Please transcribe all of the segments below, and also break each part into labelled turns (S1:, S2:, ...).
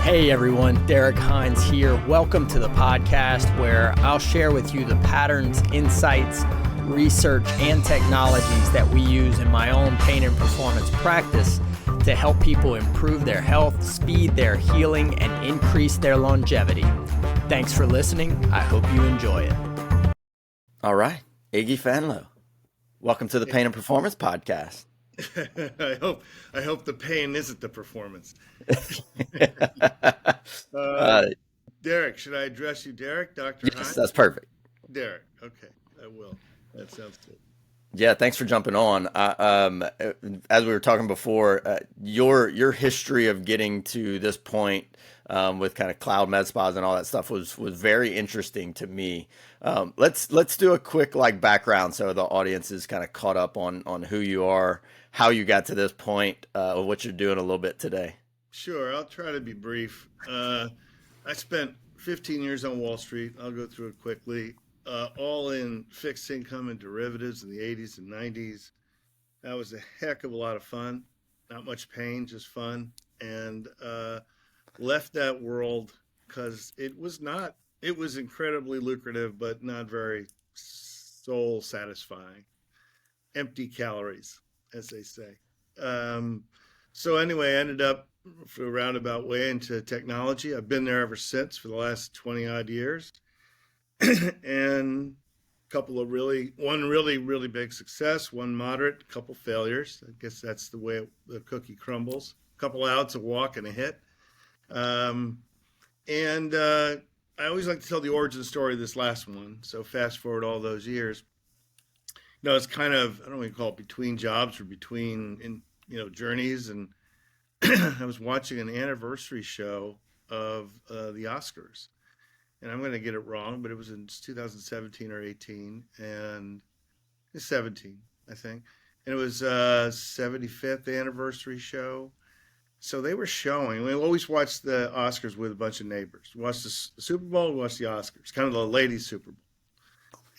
S1: Hey everyone, Derrick Hines here. Welcome to the podcast where I'll share with you the patterns, insights, research, and technologies that we use in my own pain and performance practice to help people improve their health, speed their healing, and increase their longevity. Thanks for listening. I hope you enjoy it.
S2: All right, Iggy Fanlo, welcome to the Pain and Performance podcast.
S3: I hope the pain isn't the performance. Derrick, should I address you, Derrick? Dr.
S2: Yes,
S3: Hines?
S2: that's perfect.
S3: Derrick, okay, I will. That sounds good.
S2: Yeah, thanks for jumping on. As we were talking before, your history of getting to this point with kind of cloud med spas and all that stuff was very interesting to me. Let's do a quick background so the audience is kind of caught up on who you are, how you got to this point, what you're doing a little bit today.
S3: Sure, I'll try to be brief. I spent 15 years on Wall Street. I'll go through it quickly. All in fixed income and derivatives in the 80s and 90s. That was a heck of a lot of fun. Not much pain, just fun. And left that world because it was incredibly lucrative, but not very soul satisfying. Empty calories, as they say. So anyway, I ended up for a roundabout way into technology. I've been there ever since for the last 20 odd years. And one really big success, one moderate, a couple failures. I guess that's the way the cookie crumbles. A couple outs, a walk, and a hit. I always like to tell the origin story of this last one. So fast forward all those years. It's kind of, I don't want to call it between jobs or between journeys. And I was watching an anniversary show of the Oscars. And I'm going to get it wrong, but it was in 2017 or 18, and it's 17, I think. And it was 75th anniversary show. So they were showing, we always watch the Oscars with a bunch of neighbors. We watch the Super Bowl, we watch the Oscars, kind of the ladies' Super Bowl.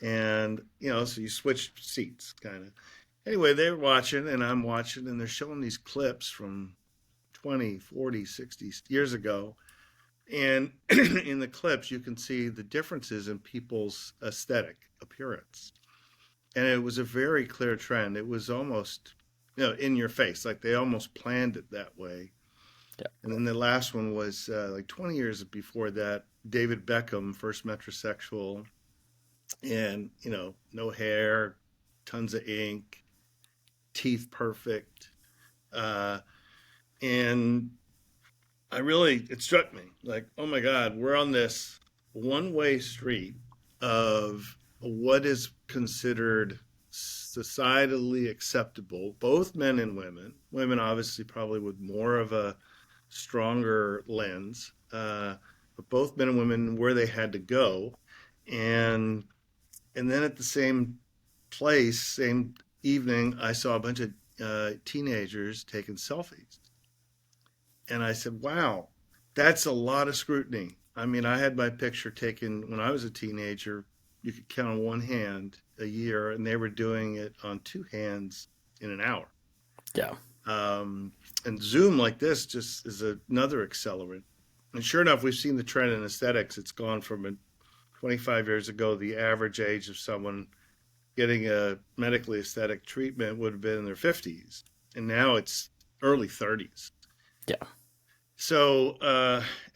S3: And, so you switch seats, kind of. Anyway, they were watching, and I'm watching, and they're showing these clips from 20, 40, 60 years ago. And in the clips, you can see the differences in people's aesthetic appearance. And it was a very clear trend. It was almost, in your face, like they almost planned it that way. Yeah. And then the last one was 20 years before that, David Beckham, first metrosexual, and, no hair, tons of ink, teeth perfect. And it struck me like, oh my God, we're on this one-way street of what is considered societally acceptable, both men and women obviously probably with more of a stronger lens, but both men and women where they had to go. And then at the same place, same evening, I saw a bunch of teenagers taking selfies. And I said, wow, that's a lot of scrutiny. I mean, I had my picture taken when I was a teenager. You could count on one hand a year, and they were doing it on two hands in an hour.
S2: Yeah.
S3: And Zoom like this just is another accelerant. And sure enough, we've seen the trend in aesthetics. It's gone from 25 years ago, the average age of someone getting a medically aesthetic treatment would have been in their 50s. And now it's early 30s.
S2: Yeah.
S3: So,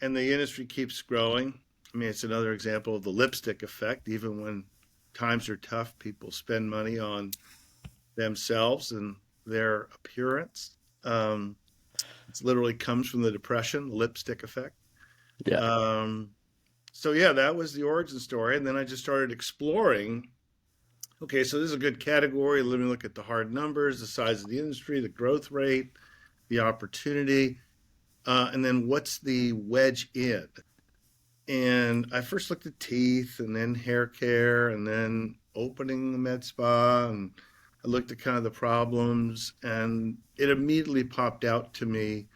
S3: and the industry keeps growing. I mean, it's another example of the lipstick effect. Even when times are tough, people spend money on themselves and their appearance. It literally comes from the Depression, the lipstick effect.
S2: Yeah.
S3: So yeah, that was the origin story. And then I just started exploring, okay, so this is a good category. Let me look at the hard numbers, the size of the industry, the growth rate, the opportunity, and then what's the wedge in? And I first looked at teeth and then hair care and then opening the med spa. And I looked at kind of the problems, and it immediately popped out to me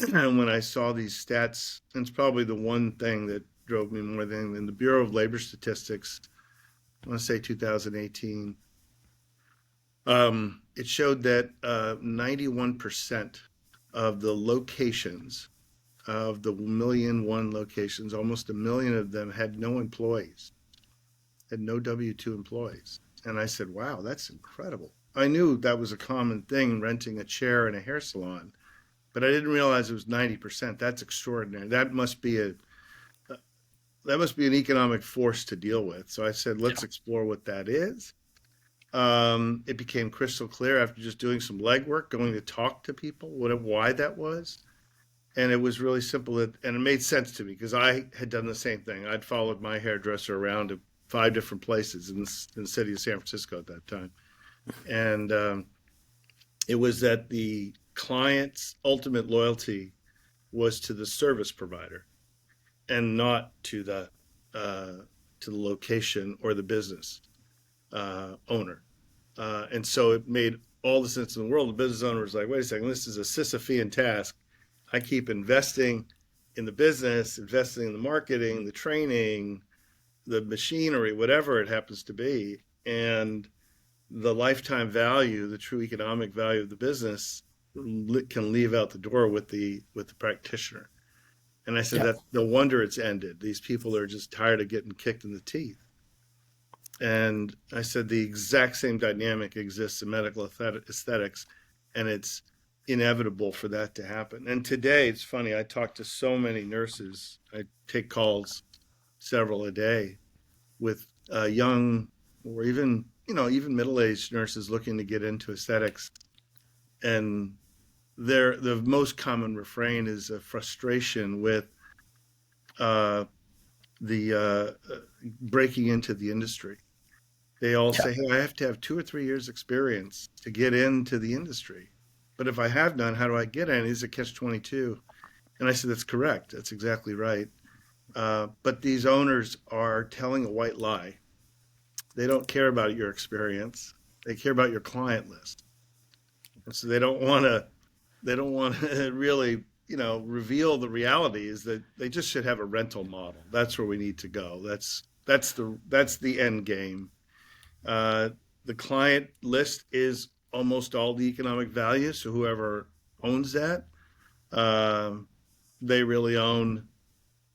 S3: when I saw these stats. And it's probably the one thing that drove me more than the Bureau of Labor Statistics, I want to say 2018. It showed that 91% of the locations of the 1,000,001 locations, almost 1,000,000 of them had no employees, had no W-2 employees. And I said, wow, that's incredible. I knew that was a common thing, renting a chair in a hair salon, but I didn't realize it was 90%. That's extraordinary. That must be an economic force to deal with. So I said, let's explore what that is. It became crystal clear after just doing some legwork, going to talk to people, why that was. And it was really simple, and it made sense to me because I had done the same thing. I'd followed my hairdresser around to 5 different places in the city of San Francisco at that time. And it was that the client's ultimate loyalty was to the service provider and not to the location or the business owner. And so it made all the sense in the world. The business owner was like, wait a second, this is a Sisyphean task. I keep investing in the business, investing in the marketing, the training, the machinery, whatever it happens to be. And the lifetime value, the true economic value of the business can leave out the door with the practitioner. And I said, that no wonder it's ended. These people are just tired of getting kicked in the teeth. And I said, the exact same dynamic exists in medical aesthetics, and it's inevitable for that to happen. And today, it's funny, I talk to so many nurses. I take calls, several a day, with young or even middle-aged nurses looking to get into aesthetics. And the most common refrain is a frustration with the breaking into the industry. They all say, hey, I have to have 2 or 3 years experience to get into the industry. But if I have none, how do I get in? Is it catch-22? And I said, that's correct. That's exactly right. But these owners are telling a white lie. They don't care about your experience. They care about your client list. And so they don't want to really, reveal the reality is that they just should have a rental model. That's where we need to go. That's the end game. The client list is almost all the economic value. So whoever owns that, they really own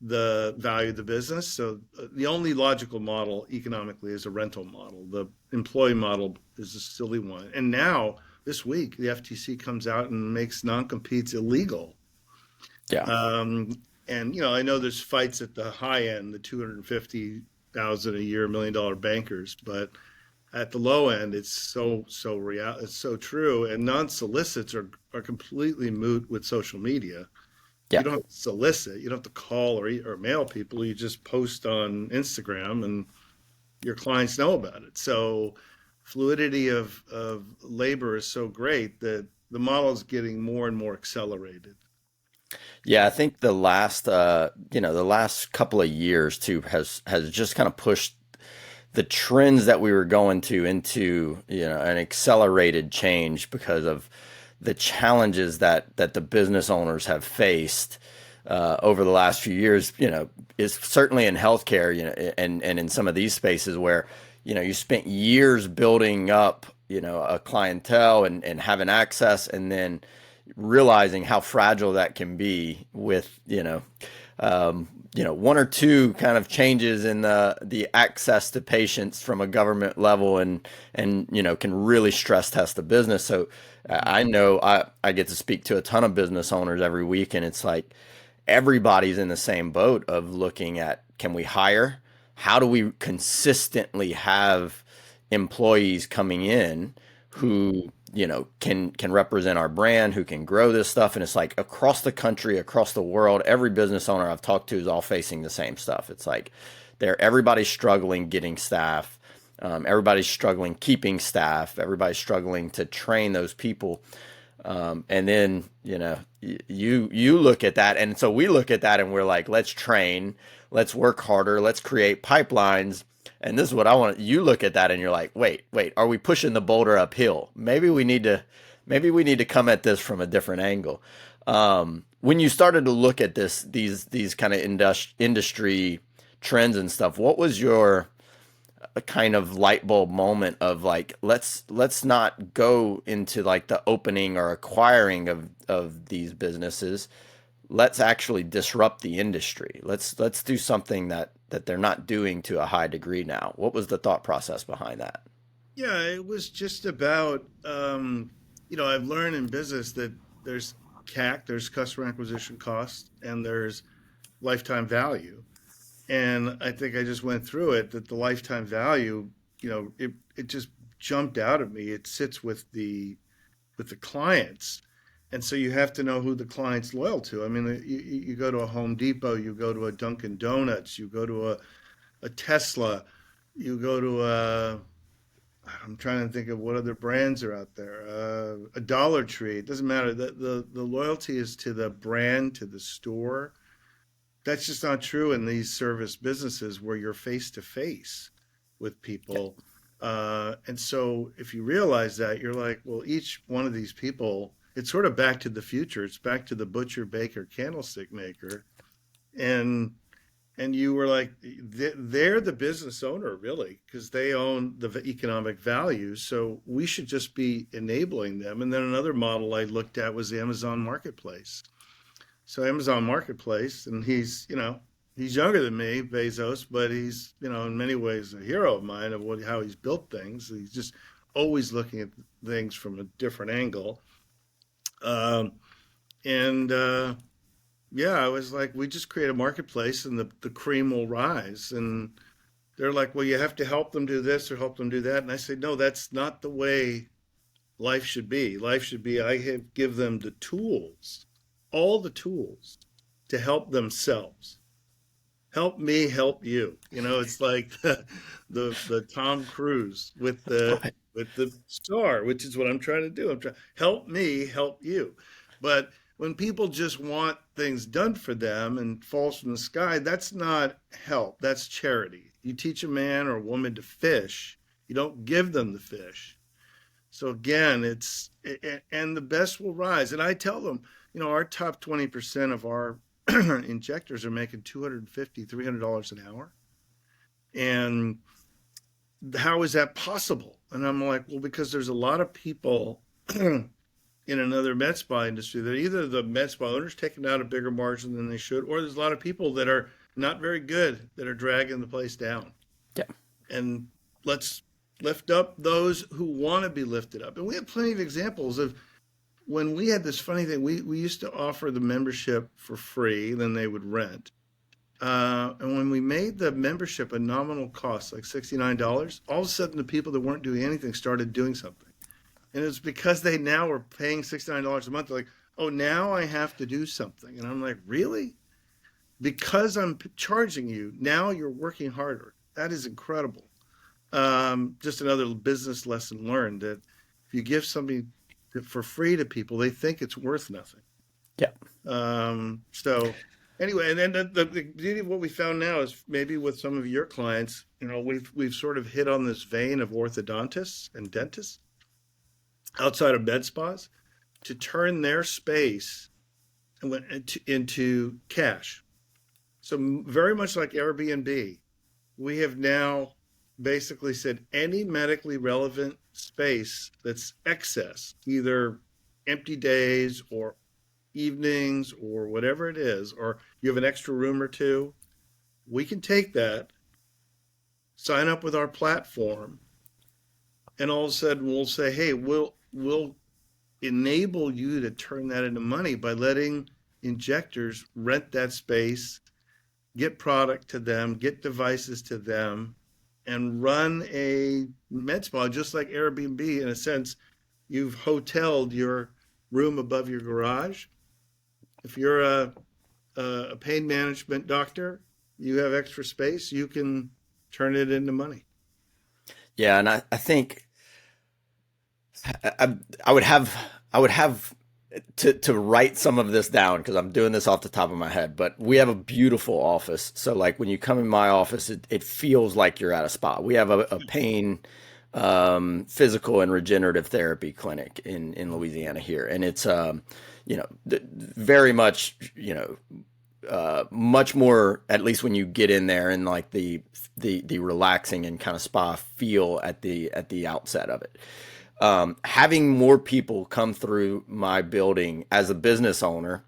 S3: the value of the business. So the only logical model economically is a rental model. The employee model is a silly one. And now this week, the FTC comes out and makes non-competes illegal.
S2: Yeah.
S3: And, I know there's fights at the high end, the $250,000 a year, $1 million bankers, but at the low end, it's so real. It's so true. And non-solicits are completely moot with social media. Yeah. You don't have to solicit. You don't have to call or mail people. You just post on Instagram and your clients know about it. So fluidity of labor is so great that the model is getting more and more accelerated.
S2: Yeah, I think the last couple of years too has just kind of pushed the trends that we were going into an accelerated change because of the challenges that the business owners have faced over the last few years. Is certainly in healthcare, and in some of these spaces where you spent years building up a clientele and having access, and then realizing how fragile that can be with one or two kind of changes in the access to patients from a government level and can really stress test the business. So I know I get to speak to a ton of business owners every week, and it's like everybody's in the same boat of looking at, can we hire? How do we consistently have employees coming in who can represent our brand, who can grow this stuff? And it's like across the country, across the world, every business owner I've talked to is all facing the same stuff. It's like everybody's struggling getting staff. Everybody's struggling keeping staff. Everybody's struggling to train those people. And then, you look at that. And so we look at that and we're like, let's train, let's work harder, let's create pipelines. And this is what I want. You look at that and you're like, wait, are we pushing the boulder uphill? Maybe we need to come at this from a different angle. When you started to look at these kind of industry trends and stuff, what was your kind of light bulb moment of like, let's not go into like the opening or acquiring of these businesses. let's actually disrupt the industry. Let's do something that they're not doing to a high degree now. What was the thought process behind that?
S3: Yeah, it was just about, I've learned in business that there's CAC, there's customer acquisition cost, and there's lifetime value. And I think I just went through it that the lifetime value, it just jumped out at me. It sits with the clients. And so you have to know who the client's loyal to. I mean, you go to a Home Depot, you go to a Dunkin' Donuts, you go to a Tesla, you go to I'm trying to think of what other brands are out there. A Dollar Tree. It doesn't matter. The loyalty is to the brand, to the store. That's just not true in these service businesses where you're face to face with people. And so if you realize that, you're like, well, each one of these people, it's sort of back to the future. It's back to the butcher, baker, candlestick maker. And you were like, they're the business owner, really, because they own the economic value. So we should just be enabling them. And then another model I looked at was the Amazon Marketplace. So Amazon Marketplace, and he's younger than me, Bezos, but he's, in many ways a hero of mine of how he's built things. He's just always looking at things from a different angle. And yeah, I was like, we just create a marketplace and the cream will rise. And they're like, well, you have to help them do this or help them do that. And I said, no, that's not the way life should be. Life should be, give them the tools, all the tools to help themselves. Help me help you. It's like the Tom Cruise with the star, which is what I'm trying to do. Help me help you. But when people just want things done for them and falls from the sky, that's not help. That's charity. You teach a man or a woman to fish, you don't give them the fish. So again, and the best will rise. And I tell them, our top 20% of our injectors are making $250, $300 an hour. And how is that possible? And I'm like, well, because there's a lot of people in another med spa industry that either the med spa owners taking out a bigger margin than they should, or there's a lot of people that are not very good that are dragging the place down.
S2: Yeah.
S3: And let's lift up those who want to be lifted up. And we have plenty of examples of when we had this funny thing. We used to offer the membership for free, then they would rent. And when we made the membership a nominal cost, like $69, all of a sudden the people that weren't doing anything started doing something. And it's because they now were paying $69 a month. They're like, oh, now I have to do something. And I'm like, really? Because I'm charging you, now you're working harder. That is incredible. Just another business lesson learned, that if you give something for free to people, they think it's worth nothing.
S2: Yeah.
S3: So anyway, and then the beauty of what we found now is maybe with some of your clients, we've sort of hit on this vein of orthodontists and dentists outside of med spas to turn their space into cash. So very much like Airbnb, we have now basically said any medically relevant space that's excess, either empty days or evenings or whatever it is, or you have an extra room or two, we can take that, sign up with our platform, and all of a sudden we'll say, hey, we'll enable you to turn that into money by letting injectors rent that space, get product to them, get devices to them, and run a med spa just like Airbnb. In a sense, you've hoteled your room above your garage. If you're a pain management doctor, you have extra space, you can turn it into money.
S2: Yeah, and I think I would have to write some of this down because I'm doing this off the top of my head, but we have a beautiful office. So like when you come in my office, it feels like you're at a spa. We have a pain, physical and regenerative therapy clinic in Louisiana here. And it's, very much, much more, at least when you get in there, and like the relaxing and kind of spa feel at the outset of it. Having more people come through my building as a business owner,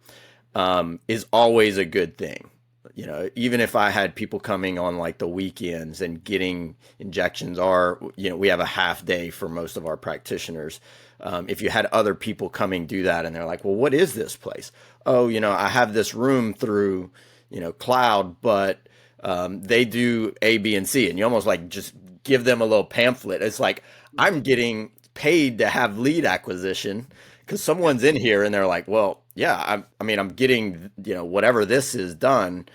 S2: is always a good thing. You know, even if I had people coming on like the weekends and getting injections, or, you know, we have a half day for most of our practitioners. If you had other people coming do that and they're like, well, what is this place? Oh, you know, I have this room through, you know, cloud, but they do A, B, and C. And you almost like just give them a little pamphlet. It's like, I'm getting paid to have lead acquisition because someone's in here and they're like, well, yeah, I mean, I'm getting, you know, whatever this is done,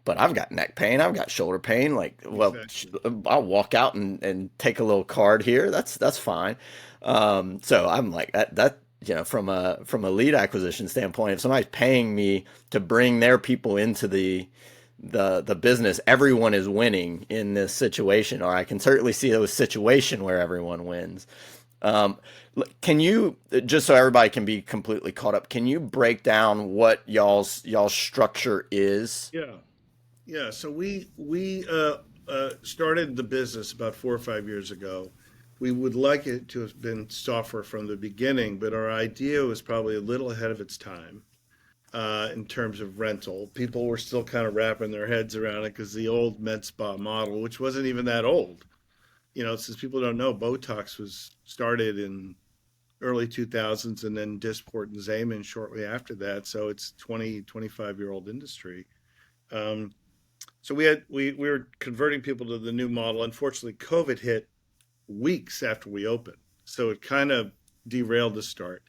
S2: but I've got neck pain, I've got shoulder pain. Like, well,
S3: Exactly.
S2: I'll walk out and take a little card here. That's fine. So I'm like that, you know, from a lead acquisition standpoint, if somebody's paying me to bring their people into the business, everyone is winning in this situation, or I can certainly see a situation where everyone wins. Um, can you, just so everybody can be completely caught up, can you break down what y'all's structure is?
S3: Yeah. Yeah. So we started the business about 4 or 5 years ago. We would like it to have been software from the beginning, but our idea was probably a little ahead of its time in terms of rental. People were still kind of wrapping their heads around it because the old med spa model, which wasn't even that old, you know, since people don't know, Botox was started in early 2000s and then Dysport and Xeomin shortly after that. So it's 25-year-old industry. Um, so we were converting people to the new model. Unfortunately, COVID hit weeks after we opened. So it kind of derailed the start.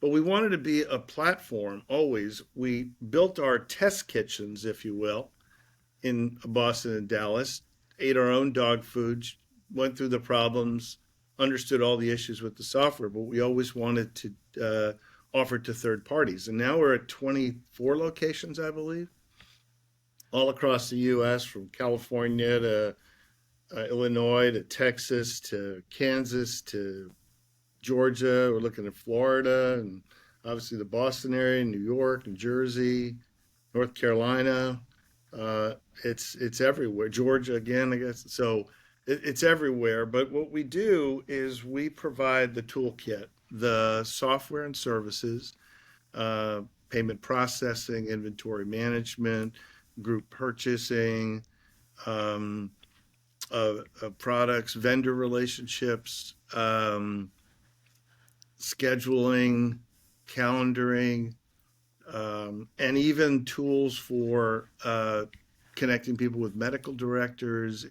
S3: But we wanted to be a platform always. We built our test kitchens, if you will, in Boston and Dallas, ate our own dog food, went through the problems, understood all the issues with the software, but we always wanted to offer it to third parties. And now we're at 24 locations, I believe, all across the US, from California to Illinois to Texas to Kansas to Georgia. We're looking at Florida and obviously the Boston area, New York, New Jersey, North Carolina. Uh, it's everywhere. Georgia again, I guess. So it's everywhere. But what we do is we provide the toolkit, the software and services, uh, payment processing, inventory management, group purchasing, um, products, vendor relationships, scheduling, calendaring, and even tools for connecting people with medical directors,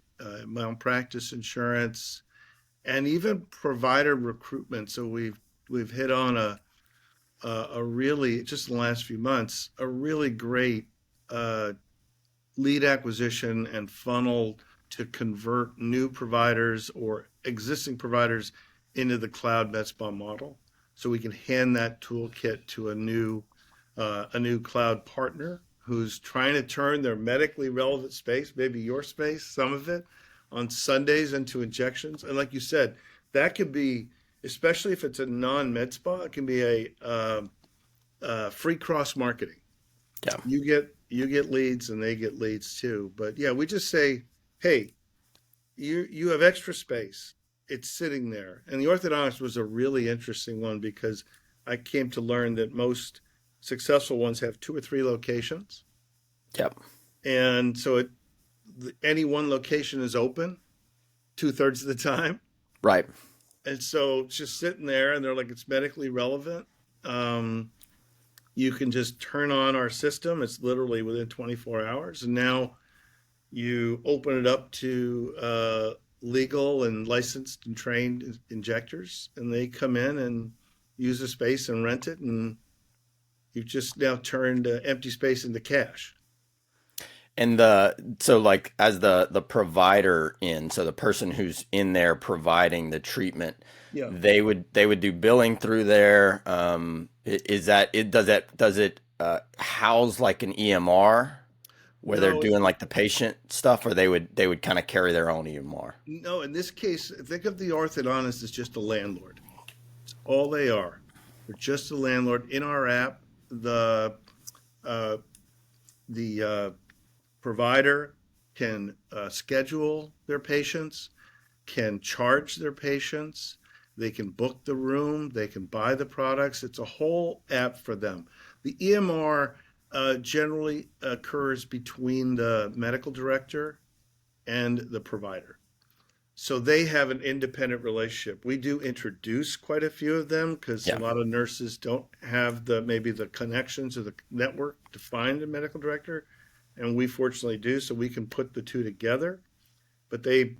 S3: malpractice insurance, and even provider recruitment. So we've hit on a really, just in the last few months, a really great uh, lead acquisition and funnel to convert new providers or existing providers into the cloud med spa model. So we can hand that toolkit to a new cloud partner who's trying to turn their medically relevant space, maybe your space, some of it, on Sundays into injections. And like you said, that could be, especially if it's a non-med spa, it can be free cross marketing.
S2: Yeah.
S3: You get leads and they get leads too. But yeah, we just say, hey, you have extra space. It's sitting there. And the orthodontist was a really interesting one because I came to learn that most successful ones have two or three locations.
S2: Yep.
S3: And so any one location is open 2/3 of the time.
S2: Right.
S3: And so it's just sitting there and they're like, it's medically relevant. Um, you can just turn on our system. It's literally within 24 hours. And now you open it up to legal and licensed and trained injectors, and they come in and use the space and rent it. And you've just now turned empty space into cash.
S2: And so like as the provider in, so the person who's in there providing the treatment,
S3: Yeah.
S2: they would do billing through there. Is that it? Does it house like an EMR where they're
S3: No,
S2: doing like the patient stuff, or they would kind of carry their own EMR?
S3: no. In this case, think of the orthodontist as just a landlord. It's all they are. They're just a landlord. In our app, uh, the provider can schedule their patients, can charge their patients, they can book the room, they can buy the products. It's a whole app for them. The EMR generally occurs between the medical director and the provider. So they have an independent relationship. We do introduce quite a few of them because a
S2: Yeah.
S3: lot of nurses don't have maybe the connections or the network to find a medical director, and we fortunately do, so we can put the two together. But they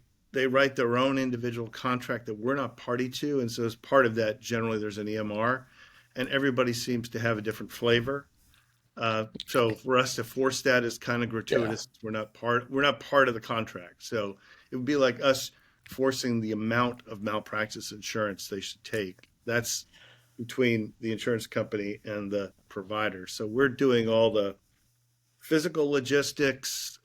S3: write their own individual contract that we're not party to, and so as part of that, generally there's an EMR, and everybody seems to have a different flavor. So for us to force that is kind of
S2: Yeah.
S3: gratuitous. We're not part of the contract. So it would be like us forcing the amount of malpractice insurance they should take. That's between the insurance company and the provider. So we're doing all the physical logistics,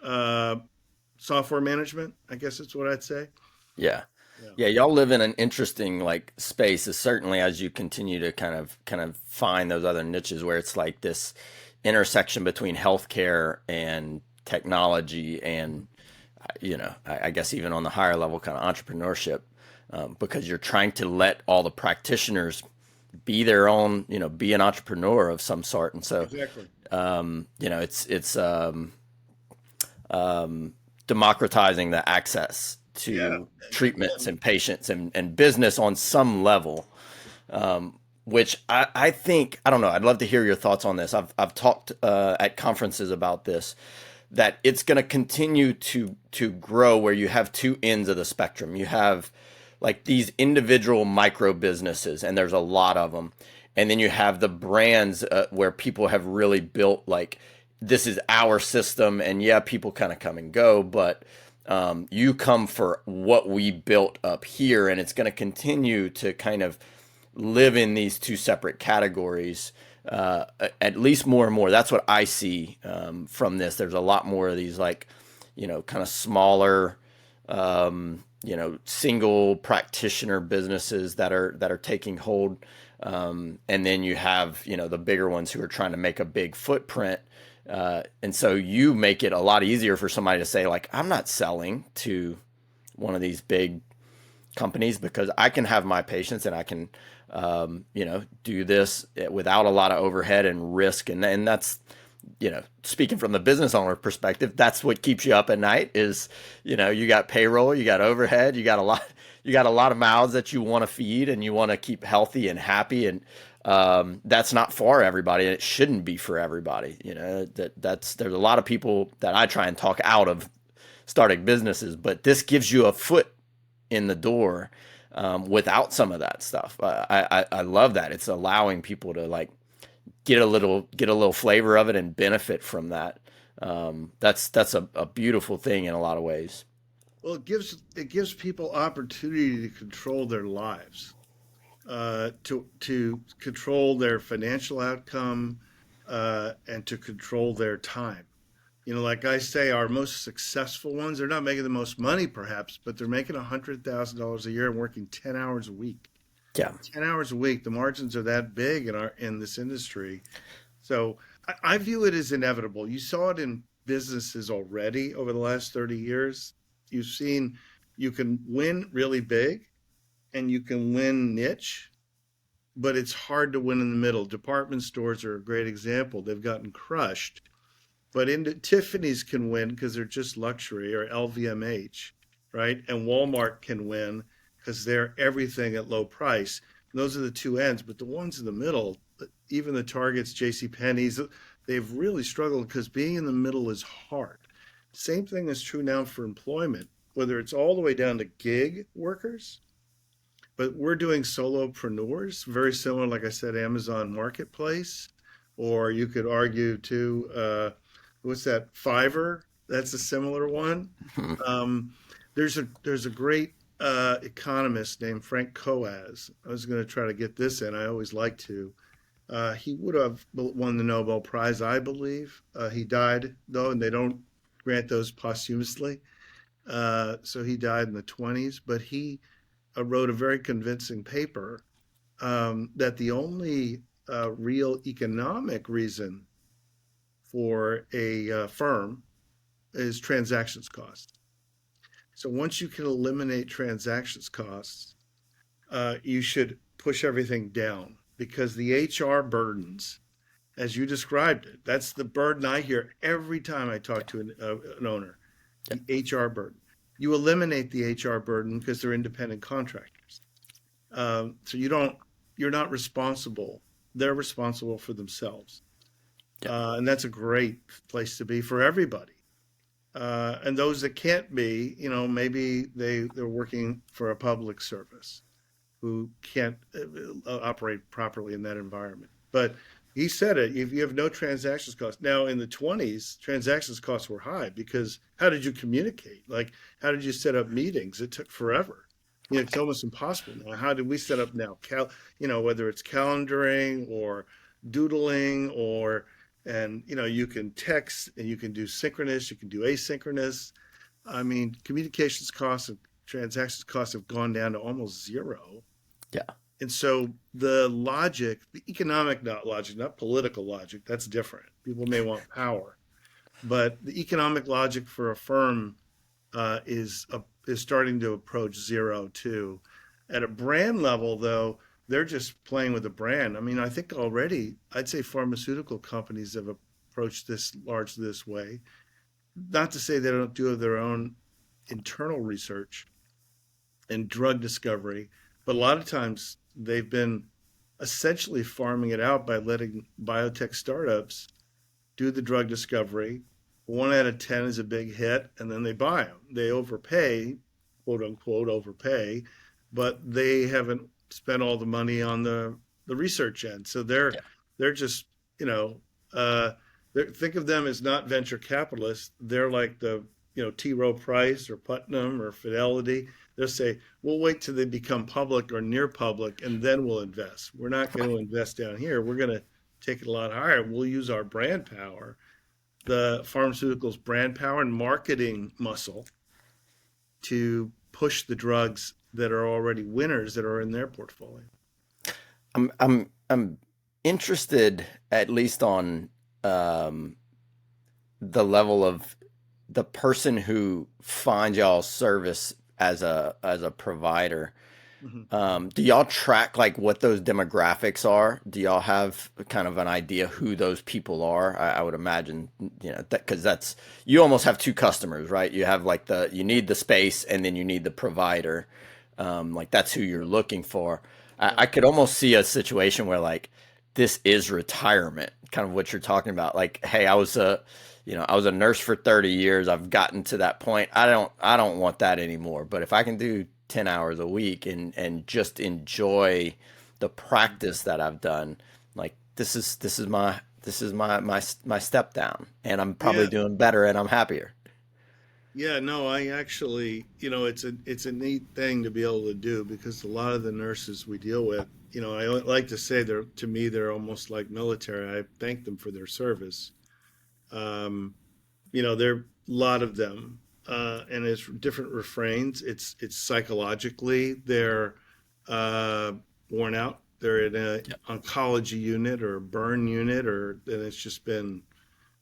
S3: software management, I guess is what I'd say.
S2: Yeah.
S3: Yeah.
S2: Yeah, y'all live in an interesting like space, certainly as you continue to kind of find those other niches where it's like this intersection between healthcare and technology and I guess even on the higher level kind of entrepreneurship, because you're trying to let all the practitioners be their own, be an entrepreneur of some sort. And so,
S3: Exactly.
S2: it's democratizing the access
S3: Yeah.
S2: to treatments and patients and business on some level, which I think, I don't know, I'd love to hear your thoughts on this. I've talked at conferences about this, that it's going to continue to grow where you have two ends of the spectrum. You have like these individual micro businesses, and there's a lot of them. And then you have the brands where people have really built like, this is our system. And yeah, people kind of come and go, but you come for what we built up here. And it's going to continue to kind of live in these two separate categories, at least more and more. That's what I see from this. There's a lot more of these like, kind of smaller, single practitioner businesses that are taking hold. And then you have, the bigger ones who are trying to make a big footprint. And so you make it a lot easier for somebody to say, like, I'm not selling to one of these big companies because I can have my patients and I can, do this without a lot of overhead and risk. And that's, speaking from the business owner perspective, that's what keeps you up at night is, you got payroll, you got overhead, you got a lot of mouths that you want to feed and you want to keep healthy and happy. And, that's not for everybody, and it shouldn't be for everybody. There's a lot of people that I try and talk out of starting businesses, but this gives you a foot in the door, without some of that stuff. I love that. It's allowing people to like get a little flavor of it and benefit from that. That's a beautiful thing in a lot of ways.
S3: Well, it gives people opportunity to control their lives, to control their financial outcome, and to control their time. Like I say, our most successful ones, they're not making the most money, perhaps, but they're making $100,000 a year and working 10 hours a week.
S2: Yeah.
S3: 10 hours a week. The margins are that big in this industry. So I view it as inevitable. You saw it in businesses already over the last 30 years. You've seen you can win really big and you can win niche, but it's hard to win in the middle. Department stores are a great example. They've gotten crushed, but Tiffany's can win because they're just luxury, or LVMH, right? And Walmart can win because they're everything at low price. And those are the two ends, but the ones in the middle, even the Targets, J.C. Penney's, they've really struggled because being in the middle is hard. Same thing is true now for employment, whether it's all the way down to gig workers, but we're doing solopreneurs, very similar, like I said, Amazon Marketplace, or you could argue too, what's that, Fiverr? That's a similar one. Um, there's a great economist named Frank Coas. I was going to try to get this in. I always like to. He would have won the Nobel Prize, I believe. He died though, and they don't grant those posthumously. So he died in the 20s, but he wrote a very convincing paper, that the only real economic reason for a firm is transactions cost. So once you can eliminate transactions costs, you should push everything down because the HR burdens as you described it. That's the burden I hear every time I talk to an owner, the HR burden. You eliminate the HR burden because they're independent contractors. So you're not responsible. They're responsible for themselves. And that's a great place to be for everybody. And those that can't be, maybe they're working for a public service who can't operate properly in that environment. But he said it, if you have no transactions costs. Now, in the 20s, transactions costs were high because how did you communicate? Like, how did you set up meetings? It took forever. It's almost impossible now. How did we set up now? Whether it's calendaring or doodling and you can text and you can do synchronous, you can do asynchronous. I mean, communications costs and transactions costs have gone down to almost zero.
S2: Yeah.
S3: And so the logic, the economic logic, not political logic, that's different. People may want power, but the economic logic for a firm is starting to approach zero too. At a brand level, though, they're just playing with the brand. I mean, I think already, I'd say pharmaceutical companies have approached this largely this way. Not to say they don't do their own internal research and drug discovery, but a lot of times they've been essentially farming it out by letting biotech startups do the drug discovery. 1 out of 10 is a big hit, and then they buy them. They overpay, quote unquote, overpay, but they haven't spent all the money on the research end. So they're just, think of them as not venture capitalists. They're like the, T. Rowe Price or Putnam or Fidelity. They'll say, we'll wait till they become public or near public, and then we'll invest. We're not going to invest down here. We're going to take it a lot higher. We'll use our brand power, the pharmaceuticals brand power and marketing muscle to push the drugs that are already winners that are in their portfolio.
S2: I'm interested at least on the level of the person who finds y'all's service as a provider. Mm-hmm. Do y'all track like what those demographics are? Do y'all have kind of an idea who those people are? I would imagine, because that's, you almost have two customers, right? You have like you need the space and then you need the provider. Like that's who you're looking for. I could almost see a situation where like this is retirement, kind of what you're talking about. Like, hey, I was a nurse for 30 years. I've gotten to that point. I don't want that anymore. But if I can do 10 hours a week and just enjoy the practice that I've done, like this is my step down, and I'm probably doing better and I'm happier.
S3: Yeah, no, I actually, it's a neat thing to be able to do because a lot of the nurses we deal with, I like to say they're almost like military. I thank them for their service. There are a lot of them, and it's different refrains. It's psychologically they're worn out. They're in an oncology unit or a burn unit, and it's just been,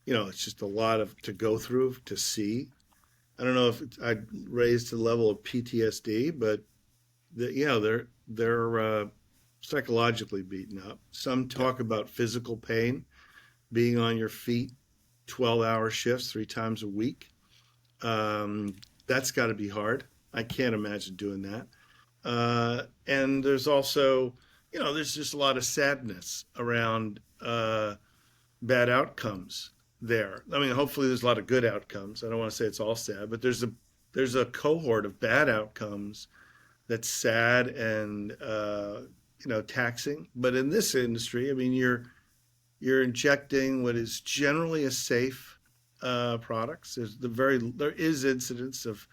S3: it's just a lot to go through to see. I don't know if I'd raise to the level of PTSD, but they're psychologically beaten up. Some talk about physical pain, being on your feet, 12-hour shifts 3 times a week. That's got to be hard. I can't imagine doing that. And there's also, there's just a lot of sadness around bad outcomes there. I mean, hopefully there's a lot of good outcomes. I don't want to say it's all sad, but there's a cohort of bad outcomes that's sad and taxing. But in this industry, I mean, you're injecting what is generally a safe products. There is incidence of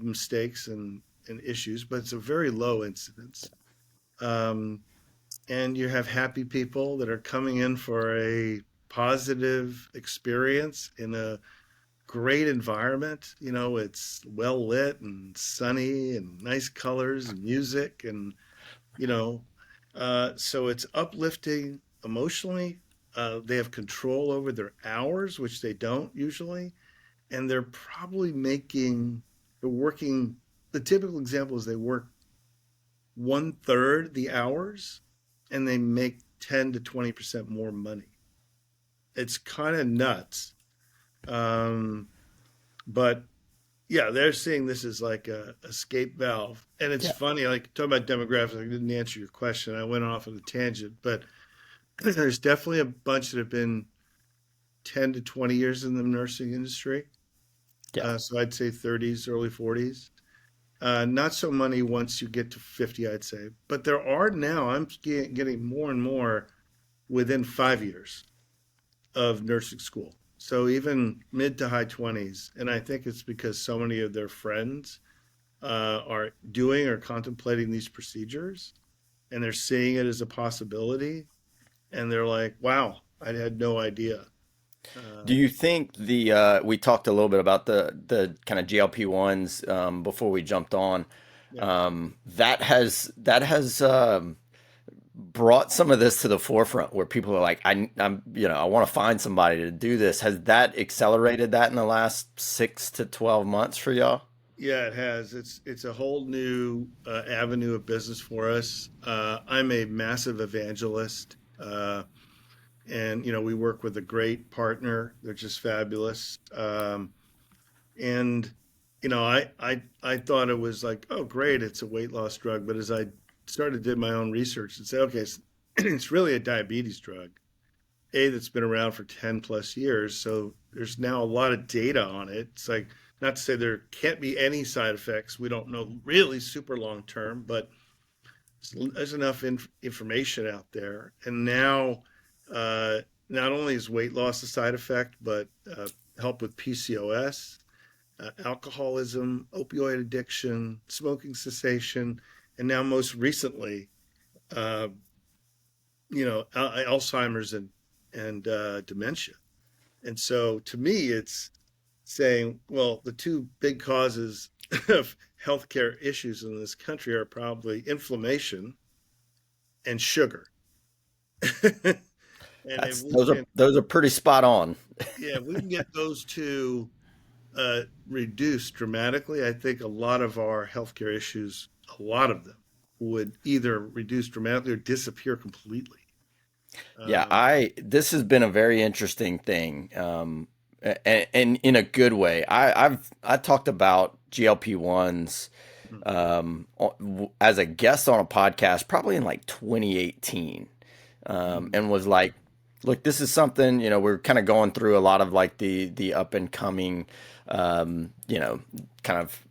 S3: mistakes and issues, but it's a very low incidence. And you have happy people that are coming in for a positive experience in a great environment. It's well lit and sunny and nice colors and music and so it's uplifting emotionally. They have control over their hours, which they don't usually, and they're probably working. The typical example is they work 1/3 the hours and they make 10 to 20% more money. it's kind of nuts. But yeah, they're seeing this as like a escape valve. And it's
S1: Yeah.
S3: funny, like talking about demographics, I didn't answer your question. I went off on a tangent, but there's definitely a bunch that have been 10 to 20 years in the nursing industry.
S1: Yeah.
S3: So I'd say 30s, early 40s. Not so many once you get to 50, I'd say. But there are now, I'm getting more and more within 5 years of nursing school. So even mid to high 20s. And I think it's because so many of their friends are doing or contemplating these procedures and they're seeing it as a possibility. And they're like, wow, I had no idea.
S2: Do you think we talked a little bit about the kind of GLP-1s before we jumped on.
S3: Yeah.
S2: That has brought some of this to the forefront where people are like, I want to find somebody to do this. Has that accelerated that in the last 6 to 12 months for y'all?
S3: Yeah, it has. It's a whole new avenue of business for us. I'm a massive evangelist. And we work with a great partner. They're just fabulous. And I thought it was like, oh, great, it's a weight loss drug. But as I did my own research and said, okay, it's really a diabetes drug, that's been around for 10 plus years. So there's now a lot of data on it. It's like, not to say there can't be any side effects. We don't know really super long term, but there's enough information out there. And now, not only is weight loss a side effect, but help with PCOS, alcoholism, opioid addiction, smoking cessation, and now most recently, Alzheimer's and dementia. And so to me, it's saying, well, the two big causes of healthcare issues in this country are probably inflammation and sugar. And if we can,
S2: Those are pretty spot on.
S3: yeah, if we can get those two reduced dramatically, I think a lot of our healthcare issues, a lot of them, would either reduce dramatically or disappear completely.
S2: Yeah, this has been a very interesting thing, and in a good way. I talked about GLP-1s as a guest on a podcast probably in like 2018, and was like, look, this is something, we're kind of going through a lot of like the up and coming, kind of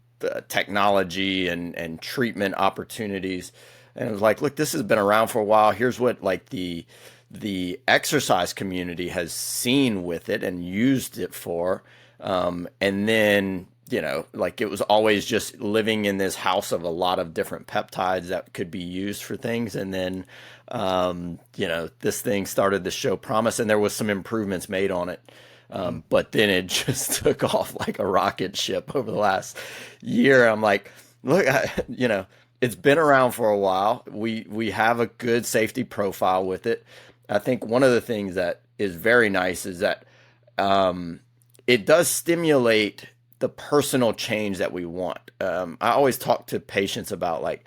S2: technology and treatment opportunities. And it was like, look, this has been around for a while. Here's what like the exercise community has seen with it and used it for. And then, like it was always just living in this house of a lot of different peptides that could be used for things. And then, this thing started to show promise and there was some improvements made on it. But then it just took off like a rocket ship over the last year. I'm like, look, it's been around for a while. We have a good safety profile with it. I think one of the things that is very nice is that it does stimulate the personal change that we want. I always talk to patients about like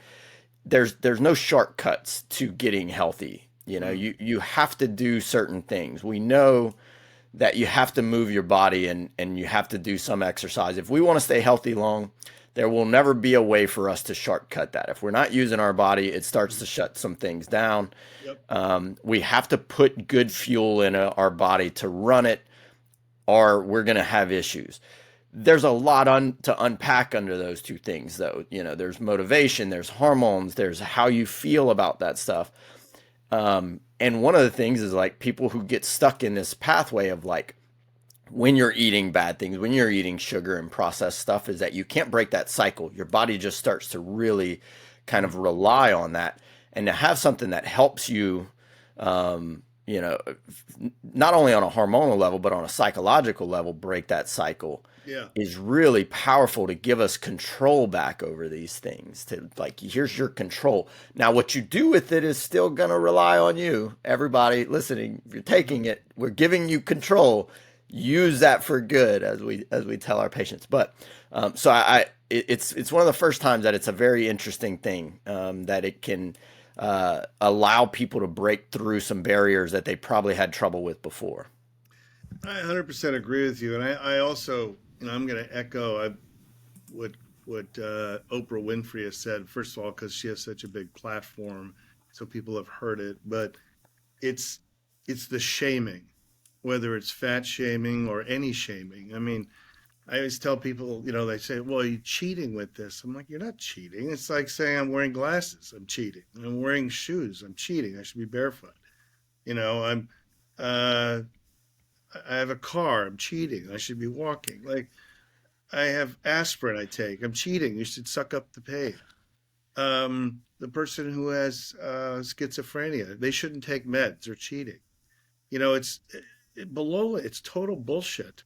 S2: there's no shortcuts to getting healthy. You have to do certain things. We know that you have to move your body and you have to do some exercise. If we want to stay healthy long, there will never be a way for us to shortcut that. If we're not using our body, it starts to shut some things down.
S3: Yep.
S2: We have to put good fuel in our body to run it, or we're going to have issues. There's a lot to unpack under those two things, though. There's motivation, there's hormones, there's how you feel about that stuff. And one of the things is like people who get stuck in this pathway of like, when you're eating bad things, when you're eating sugar and processed stuff, is that you can't break that cycle. Your body just starts to really kind of rely on that. And to have something that helps you, not only on a hormonal level, but on a psychological level, break that cycle
S3: Yeah.
S2: is really powerful to give us control back over these things. To like, here's your control. Now, what you do with it is still going to rely on you. Everybody listening, if you're taking it, we're giving you control. Use that for good, as we tell our patients. But so it's one of the first times that it's a very interesting thing, that it can allow people to break through some barriers that they probably had trouble with before.
S3: I 100% agree with you, and I also, I'm going to echo what Oprah Winfrey has said. First of all, because she has such a big platform, so people have heard it. But it's it's the shaming, whether it's fat shaming or any shaming. I mean, I always tell people, they say, "Well, you're cheating with this." I'm like, "You're not cheating." It's like saying I'm wearing glasses. I'm cheating. I'm wearing shoes. I'm cheating. I should be barefoot. I'm. Uh, I have a car. I'm cheating. I should be walking. Like I have aspirin I take. I'm cheating. You should suck up the pain. The person who has schizophrenia, they shouldn't take meds. They're cheating. It's below. It's total bullshit.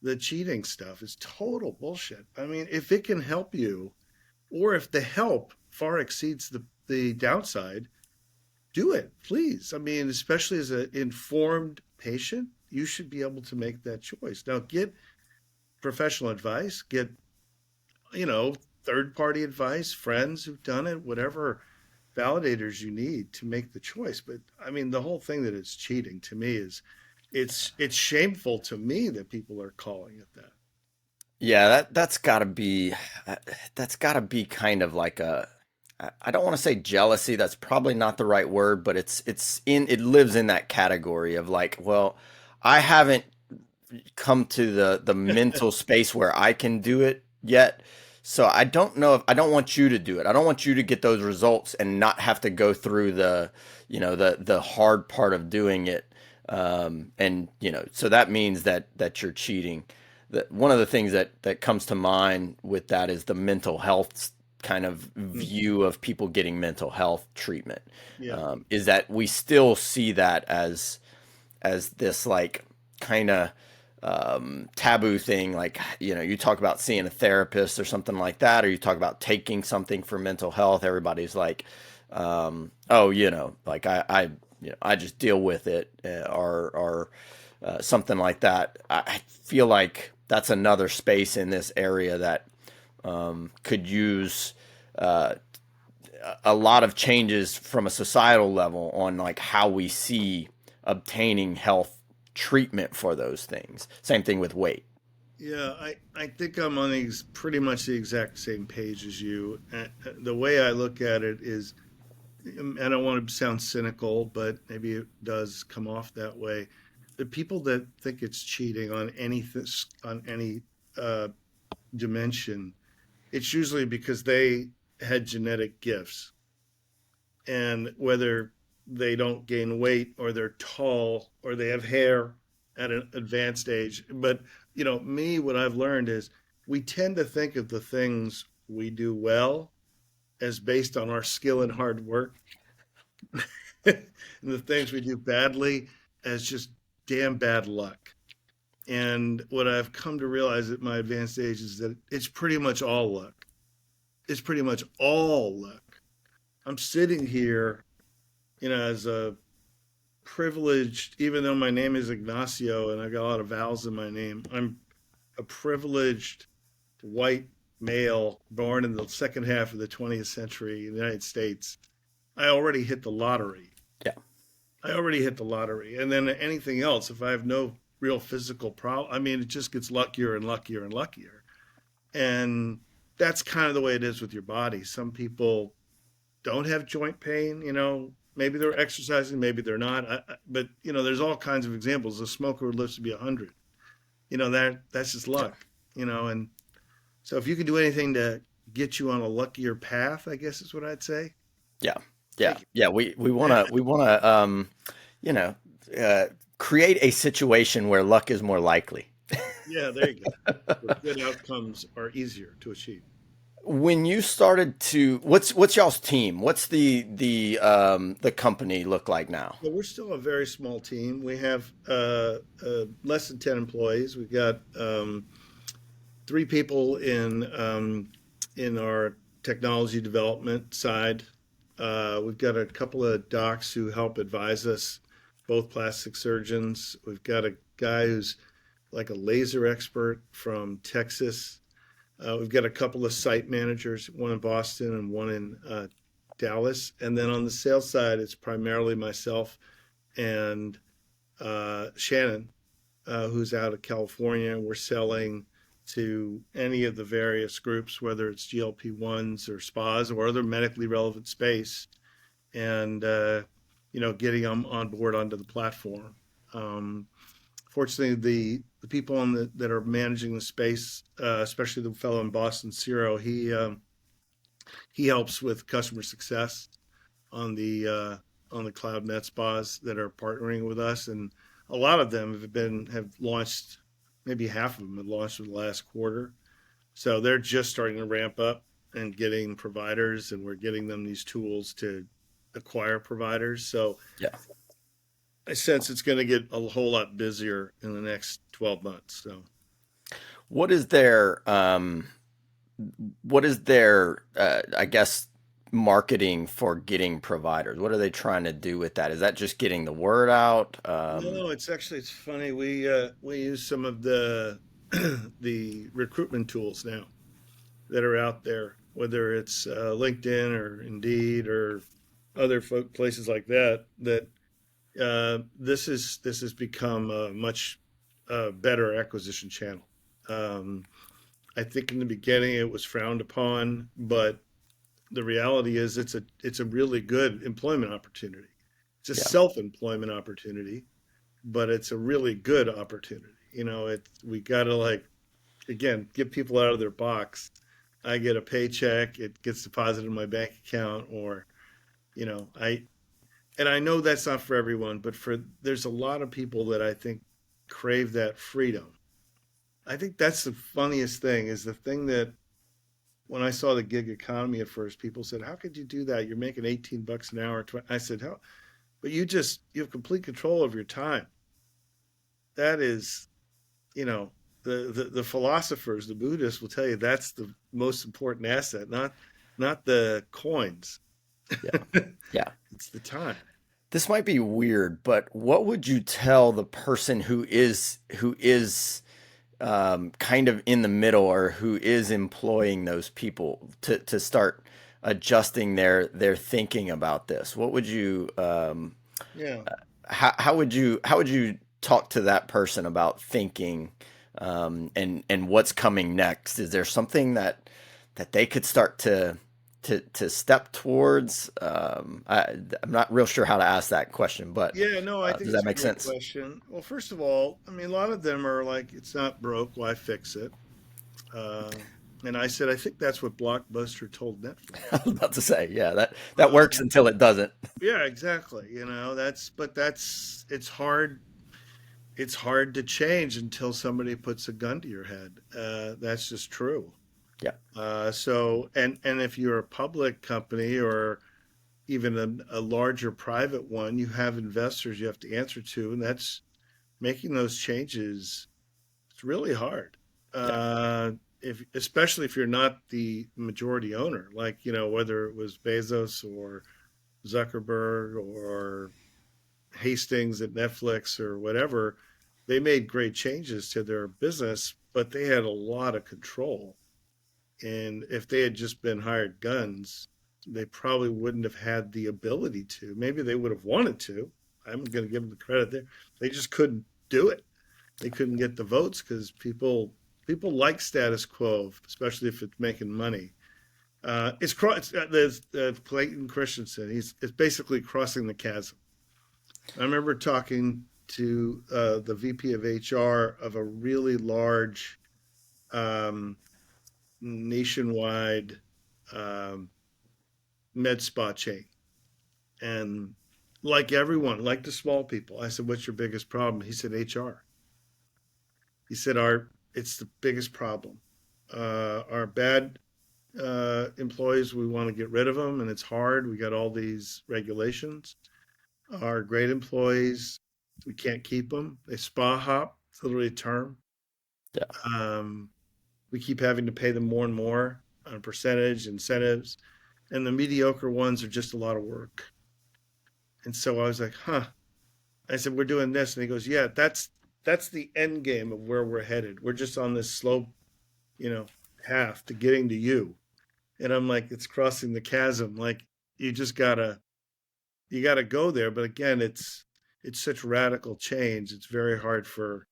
S3: The cheating stuff is total bullshit. I mean, if it can help you, or if the help far exceeds the downside, do it, please. I mean, especially as an informed patient, you should be able to make that choice. Now, get professional advice, get, you know, third party advice, friends who've done it, whatever validators you need to make the choice. But I mean, the whole thing that it's cheating to me is it's shameful to me that people are calling it that.
S2: Yeah, that's gotta be kind of like a, I don't want to say jealousy, that's probably not the right word, but it lives in that category of like, well, I haven't come to the mental space where I can do it yet. So I don't know if I don't want you to do it. I don't want you to get those results and not have to go through the hard part of doing it. And so that means that you're cheating. That one of the things that comes to mind with that is the mental health kind of
S3: Mm,
S2: view of people getting mental health treatment.
S3: yeah.
S2: Is that we still see that as this like kind of taboo thing. Like, you talk about seeing a therapist or something like that, or you talk about taking something for mental health. Everybody's like, oh, like I just deal with it, or something like that. I feel like that's another space in this area that could use uh, a lot of changes from a societal level on like how we see obtaining health treatment for those things. Same thing with weight.
S3: Yeah, I think I'm on pretty much the exact same page as you. The way I look at it is, I don't want to sound cynical, but maybe it does come off that way. The people that think it's cheating on any uh, dimension, it's usually because they had genetic gifts, and whether they don't gain weight or they're tall or they have hair at an advanced age. But me, what I've learned is we tend to think of the things we do well as based on our skill and hard work, and the things we do badly as just damn bad luck. And what I've come to realize at my advanced age is that it's pretty much all luck. It's pretty much all luck. I'm sitting here, as a privileged, even though my name is Ignacio and I got a lot of vowels in my name, I'm a privileged white male born in the second half of the 20th century in the United States. I already hit the lottery.
S2: Yeah.
S3: I already hit the lottery. And then anything else, if I have no real physical problem, I mean, it just gets luckier and luckier and luckier. And that's kind of the way it is with your body. Some people don't have joint pain, maybe they're exercising, maybe they're not. But, there's all kinds of examples. A smoker lives to be 100. That's just
S2: Yeah.
S3: luck, and so if you can do anything to get you on a luckier path, I guess is what I'd say.
S2: Yeah. Yeah.
S3: Take
S2: Yeah. We wanna you know, uh, create a situation where luck is more likely.
S3: Yeah, there you go. Where good outcomes are easier to achieve.
S2: When you started to, what's y'all's team? What's the company look like now?
S3: Well, we're still a very small team. We have less than 10 employees. We've got three people in our technology development side. We've got a couple of docs who help advise us, both plastic surgeons. We've got a guy who's like a laser expert from Texas. We've got a couple of site managers, one in Boston and one in Dallas. And then on the sales side, it's primarily myself and Shannon, who's out of California. We're selling to any of the various groups, whether it's GLP-1s or spas or other medically relevant space, and getting them on board onto the platform. Um, Fortunately, the people that are managing the space, especially the fellow in Boston, Ciro, he helps with customer success on the cloud med spas that are partnering with us, and a lot of them have launched. Maybe half of them have launched in the last quarter, so they're just starting to ramp up and getting providers, and we're getting them these tools to acquire providers. So
S2: Yeah.
S3: I sense it's going to get a whole lot busier in the next 12 months. So
S2: What is their I guess marketing for getting providers? What are they trying to do with that? Is that just getting the word out?
S3: no, it's funny. We use some of the the recruitment tools now that are out there, whether it's LinkedIn or Indeed or other places like that. This has become a much better acquisition channel. Um, I think in the beginning it was frowned upon, but the reality is it's a really good employment opportunity. It's a
S2: Yeah.
S3: self-employment opportunity, but it's a really good opportunity. We got to, like, again, get people out of their box. I get a paycheck, it gets deposited in my bank account, or I and I know that's not for everyone, but there's a lot of people that I think crave that freedom. I think that's the funniest thing, is the thing that when I saw the gig economy at first, people said, "How could you do that? You're making $18 an hour." I said, "How?" But you have complete control of your time. That is, you know, the philosophers, the Buddhists will tell you that's the most important asset, not the coins.
S2: Yeah. Yeah.
S3: It's the time.
S2: This might be weird, but what would you tell the person who is kind of in the middle, or who is employing those people to start adjusting their thinking about this? What would you
S3: Yeah.
S2: how would you talk to that person about thinking, and what's coming next? Is there something that they could start to step towards? I'm not real sure how to ask that question, but
S3: Yeah, no, I think
S2: does
S3: it's
S2: that
S3: a
S2: make
S3: great
S2: sense?
S3: question. Well, first of all, I mean, a lot of them are like, it's not broke, why fix it? Uh, and I said, I think that's what Blockbuster told
S2: I
S3: Netflix.
S2: was about to say, yeah, that works
S3: Um,
S2: until it doesn't.
S3: yeah, exactly. It's hard to change until somebody puts a gun to your head. That's just true.
S2: Yeah,
S3: And if you're a public company or even a larger private one, you have investors you have to answer to, and that's making those changes. It's really hard.
S2: yeah,
S3: If especially if you're not the majority owner, like, whether it was Bezos or Zuckerberg or Hastings at Netflix or whatever, they made great changes to their business, but they had a lot of control. And if they had just been hired guns, they probably wouldn't have had the ability to. Maybe they would have wanted to. I'm going to give them the credit there. They just couldn't do it. They couldn't get the votes because people like status quo, especially if it's making money. There's Clayton Christensen. It's basically crossing the chasm. I remember talking to the VP of HR of a really large um, nationwide um, med spa chain. And like everyone, like the small people, I said, "What's your biggest problem?" He said, "HR." He said, it's the biggest problem. Our bad employees, we want to get rid of them, and it's hard. We got all these regulations. Our great employees, we can't keep them. They spa hop, it's literally a term.
S2: yeah,
S3: Um, we keep having to pay them more and more on percentage incentives, and the mediocre ones are just a lot of work. And so I was like, huh. I said, "We're doing this," and he goes, "Yeah, that's the end game of where we're headed. We're just on this slow, you know, path to getting to you." And I'm like, "It's crossing the chasm. Like, you just you gotta go there." But again, it's such radical change. It's very hard for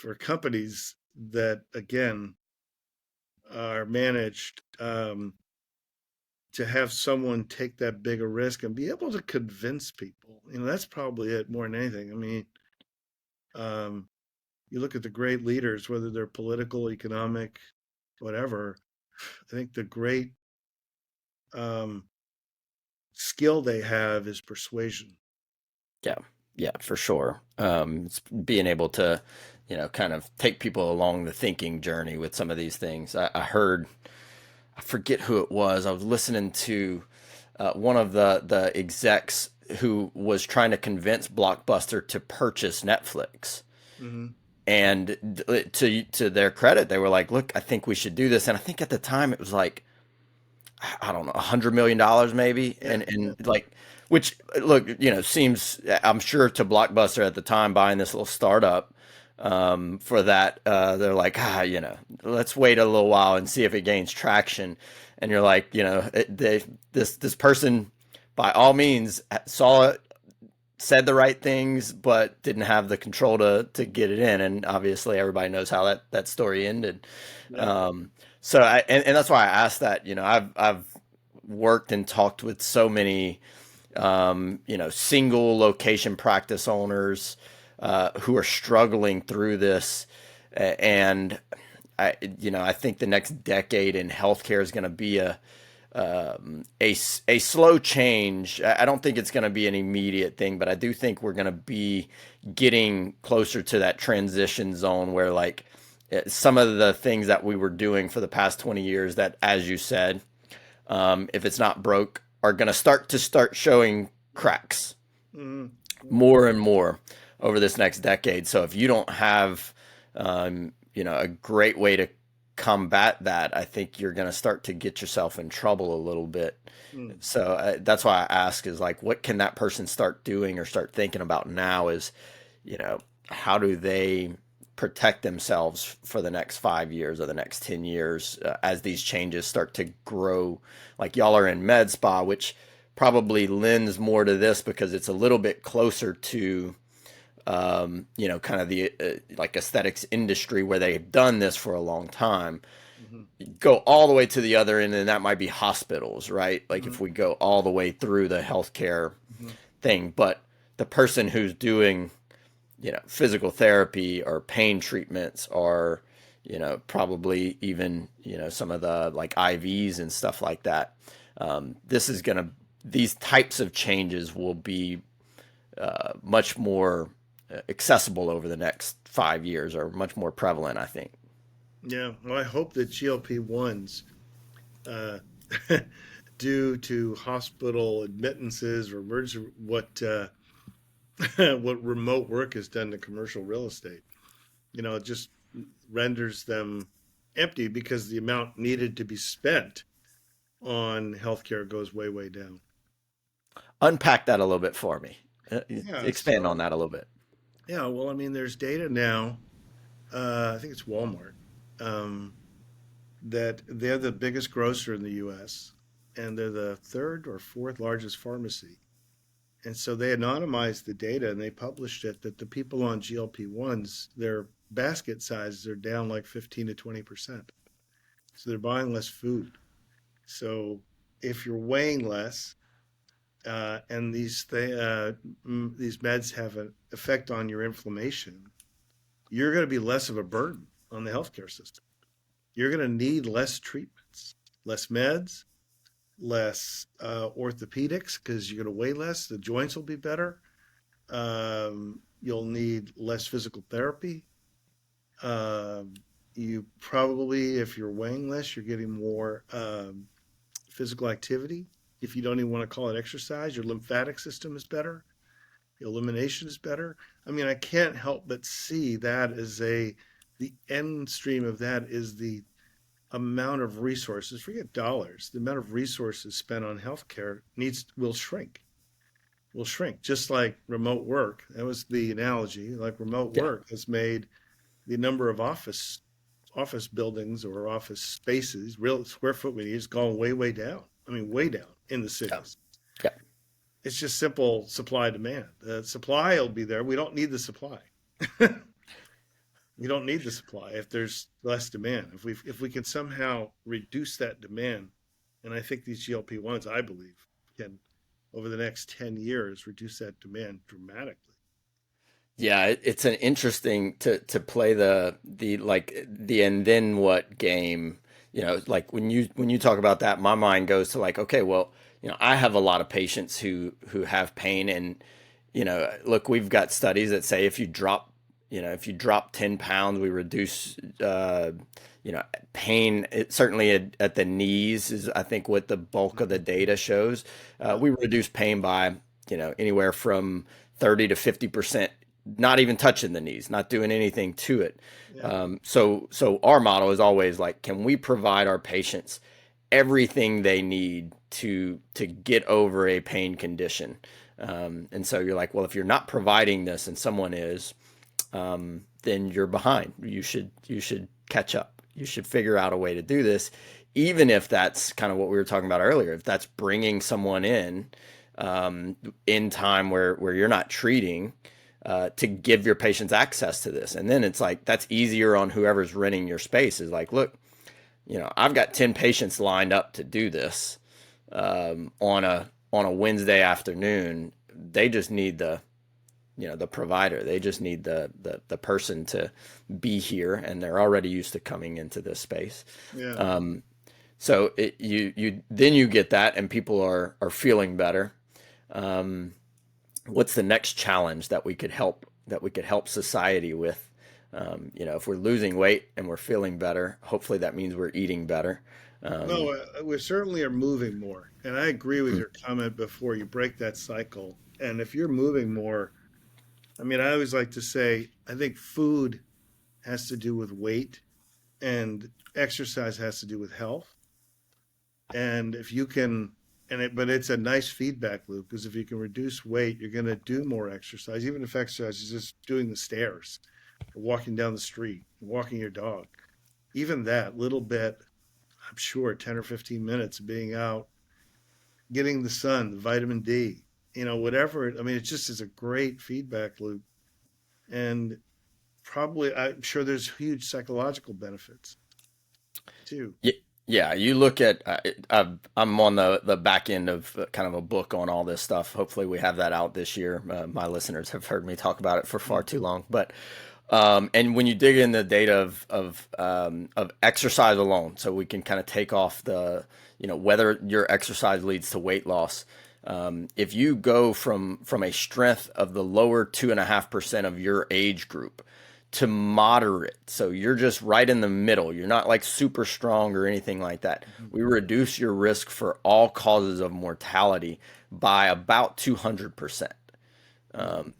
S3: for companies that, again, are managed, to have someone take that bigger risk and be able to convince people. That's probably it more than anything. I mean, um, you look at the great leaders, whether they're political, economic, whatever. I think the great um, skill they have is persuasion.
S2: Yeah, yeah, for sure. It's being able to, kind of take people along the thinking journey with some of these things. I heard, I forget who it was. I was listening to one of the execs who was trying to convince Blockbuster to purchase Netflix.
S3: Hmm.
S2: And to their credit, they were like, "Look, I think we should do this." And I think at the time it was like, I don't know, $100 million maybe,
S3: Yeah, yeah,
S2: and like, which look, seems, I'm sure, to Blockbuster at the time buying this little startup, for that, they're like, let's wait a little while and see if it gains traction. And you're like, this person by all means saw it, said the right things, but didn't have the control to get it in. And obviously, everybody knows how that story ended.
S3: yeah.
S2: So and that's why I asked that. I've worked and talked with so many, single location practice owners who are struggling through this, and I think the next decade in healthcare is going to be a slow change. I don't think it's going to be an immediate thing, but I do think we're going to be getting closer to that transition zone where, like, some of the things that we were doing for the past 20 years that, as you said, if it's not broke, are going to start showing cracks
S3: Hmm.
S2: more and more over this next decade. So if you don't have, a great way to combat that, I think you're going to start to get yourself in trouble a little bit.
S3: Hmm.
S2: So that's why I ask is like, what can that person start doing or start thinking about now is, how do they protect themselves for the next 5 years or the next 10 years as these changes start to grow? Like, y'all are in med spa, which probably lends more to this because it's a little bit closer to, kind of the like aesthetics industry where they've done this for a long time.
S3: Hmm.
S2: Go all the way to the other end, and that might be hospitals, right? Like
S3: Hmm.
S2: if we go all the way through the healthcare
S3: Hmm.
S2: thing, but the person who's doing, physical therapy or pain treatments or, probably even, some of the like IVs and stuff like that. This is going to, these types of changes will be much more accessible over the next 5 years, or much more prevalent, I think.
S3: Yeah. Well, I hope that GLP-1s, uh, due to hospital admittances or emergency, what remote work has done to commercial real estate, it just renders them empty because the amount needed to be spent on healthcare goes way, way down.
S2: Unpack that a little bit for me.
S3: Yeah.
S2: Expand on
S3: So,
S2: that a little bit.
S3: yeah, well, I mean, there's data now. I think it's Walmart, um, that they're the biggest grocer in the US and they're the third or fourth largest pharmacy. And so they anonymized the data and they published it that the people on GLP-1s, their basket sizes are down like 15 to 20%. So they're buying less food. So if you're weighing less, and these meds have an effect on your inflammation, you're going to be less of a burden on the healthcare system. You're going to need less treatments, less meds, less orthopedics because you're going to weigh less. The joints will be better. You'll need less physical therapy. You probably, if you're weighing less, you're getting more physical activity. If you don't even want to call it exercise, your lymphatic system is better. Your elimination is better. I mean, I can't help but see that as the end stream of that is the amount of resources, forget dollars, the amount of resources spent on healthcare will shrink, just like remote work. That was the analogy. Like remote
S2: Yeah.
S3: work has made the number of office buildings or office spaces, real square foot meters, gone way, way down. I mean, way down in the
S2: Yeah.
S3: cities.
S2: Yeah.
S3: It's just simple supply demand. The supply will be there. We don't need the supply. We don't need the supply if there's less demand. If we can somehow reduce that demand, and I think these GLP-1s, I believe, can over the next 10 years reduce that demand dramatically.
S2: Yeah, it's an interesting to play the like the and then what game. Like when you talk about that, my mind goes to like, okay, well, I have a lot of patients who have pain, and look, we've got studies that say if you drop 10 pounds, we reduce pain. Certainly at the knees is I think what the bulk of the data shows.
S3: Yeah,
S2: We reduce pain by anywhere from 30 to 50%, not even touching the knees, not doing anything to it.
S3: yeah,
S2: So our model is always like, can we provide our patients everything they need to get over a pain condition? And so you're like, well, if you're not providing this and someone is, then you're behind. You should catch up. You should figure out a way to do this, even if that's kind of what we were talking about earlier. If that's bringing someone in time where you're not treating, to give your patients access to this. And then it's like that's easier on whoever's renting your space. Is like, look, I've got 10 patients lined up to do this on a Wednesday afternoon. They just need the provider. They just need the person to be here, and they're already used to coming into this space.
S3: yeah.
S2: So you get that, and people are feeling better. What's the next challenge that we could help society with? If we're losing weight and we're feeling better, hopefully that means we're eating better. Um,
S3: No, we certainly are moving more. And I agree with your comment before you break that cycle. And if you're moving more, I mean, I always like to say, I think food has to do with weight and exercise has to do with health. And if you can, but it's a nice feedback loop because if you can reduce weight, you're going to do more exercise, even if exercise is just doing the stairs, or walking down the street, walking your dog. Even that little bit, I'm sure 10 or 15 minutes of being out, getting the sun, the vitamin D, whatever. I mean, it just is a great feedback loop. And probably, I'm sure there's huge psychological benefits too.
S2: yeah, you look at. I'm on the back end of kind of a book on all this stuff. Hopefully, we have that out this year. My listeners have heard me talk about it for far too long, but and when you dig in the data of exercise alone, so we can kind of take off whether your exercise leads to weight loss. If you go from a strength of the lower 2.5% of your age group to moderate, so you're just right in the middle, you're not like super strong or anything like that.
S3: Mhm.
S2: We reduce your risk for all causes of mortality by about 200%.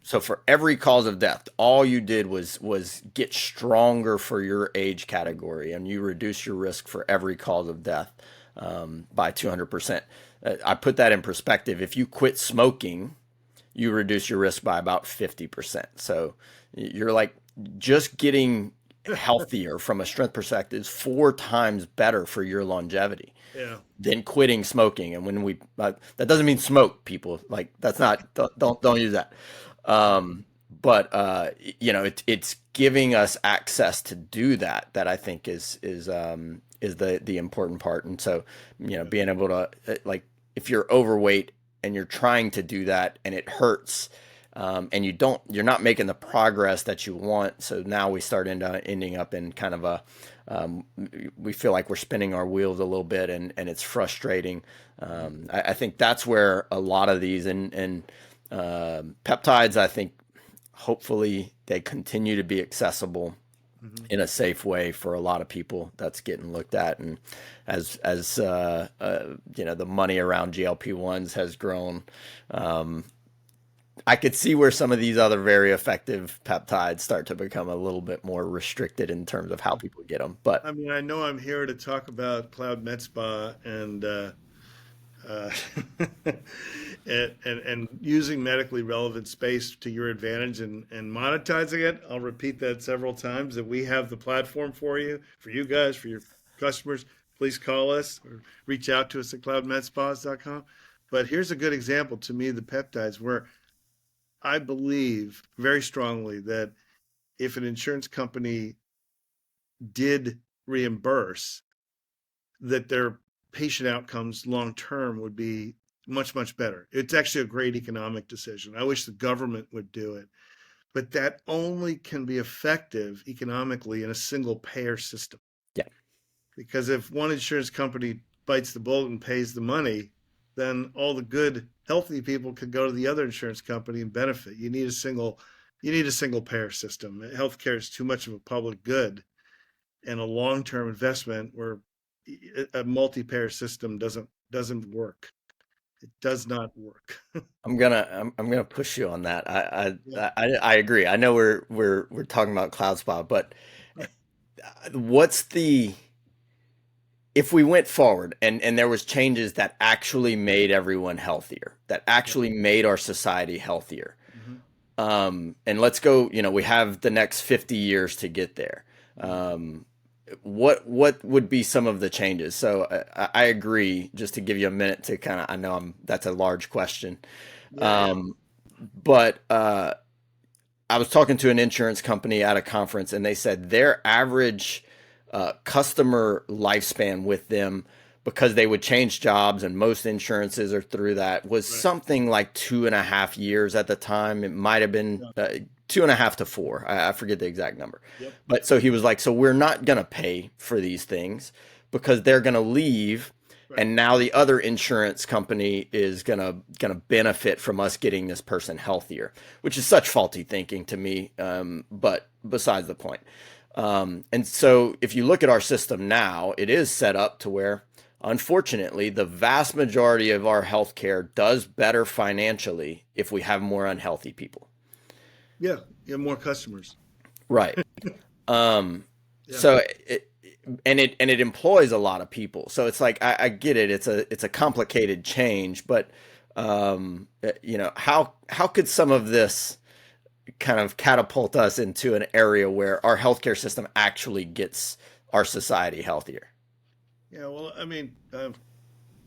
S2: So for every cause of death, all you did was get stronger for your age category, and you reduce your risk for every cause of death by 200%. I put that in perspective. If you quit smoking, you reduce your risk by about 50%. So you're like just getting healthier from a strength perspective is 4 times better for your longevity
S3: Yeah.
S2: than quitting smoking. And when that doesn't mean smoke, people, like that's not, don't use that. But it's giving us access to do that I think is the important part. And so,
S3: Yeah.
S2: being able to like, if you're overweight and you're trying to do that and it hurts, and you're not making the progress that you want. So now we start ending up in kind of we feel like we're spinning our wheels a little bit, and it's frustrating. I think that's where a lot of these and peptides, I think hopefully they continue to be accessible
S3: Hmm.
S2: in a safe way for a lot of people. That's getting looked at. And as the money around GLP-1s has grown, I could see where some of these other very effective peptides start to become a little bit more restricted in terms of how people get them. But
S3: I mean, I know I'm here to talk about Cloud Med Spa and uh, and using medically relevant space to your advantage and monetizing it. I'll repeat that several times that we have the platform for you guys, for your customers. Please call us or reach out to us at cloudmedspas.com. But here's a good example to me, the peptides, where I believe very strongly that if an insurance company did reimburse, that their patient outcomes long term would be much, much better. It's actually a great economic decision. I wish the government would do it, but that only can be effective economically in a single payer system.
S2: Yeah.
S3: Because if one insurance company bites the bullet and pays the money, then all the good, healthy people could go to the other insurance company and benefit. You need a single payer system. Healthcare is too much of a public good and a long-term investment where a multi-payer system doesn't work. It does not work.
S2: I'm gonna push you on that.
S3: Yeah.
S2: I agree. I know we're talking about cloud spa, but what's the if we went forward and there was changes that actually made everyone healthier, that actually made our society healthier.
S3: Mhm.
S2: And let's go, we have the next 50 years to get there. What would be some of the changes? So I agree, just to give you a minute to kind of, I know that's a large question.
S3: Yeah.
S2: But I was talking to an insurance company at a conference, and they said their average customer lifespan with them, because they would change jobs, and most insurances are through that, was
S3: Right.
S2: something like 2.5 years at the time. It might have been
S3: Yeah.
S2: 2.5 to 4. I forget the exact number.
S3: Yep.
S2: But so he was like, so we're not going to pay for these things because they're going to leave.
S3: Right.
S2: And now the other insurance company is gonna benefit from us getting this person healthier, which is such faulty thinking to me. But besides the point. And so if you look at our system now, it is set up to where, unfortunately, the vast majority of our healthcare does better financially if we have more unhealthy people.
S3: Yeah. You have more customers.
S2: Right. Um,
S3: Yeah.
S2: so it employs a lot of people. So it's like I get it. It's a complicated change, but how could some of this kind of catapult us into an area where our healthcare system actually gets our society healthier?
S3: Yeah. Well, I mean,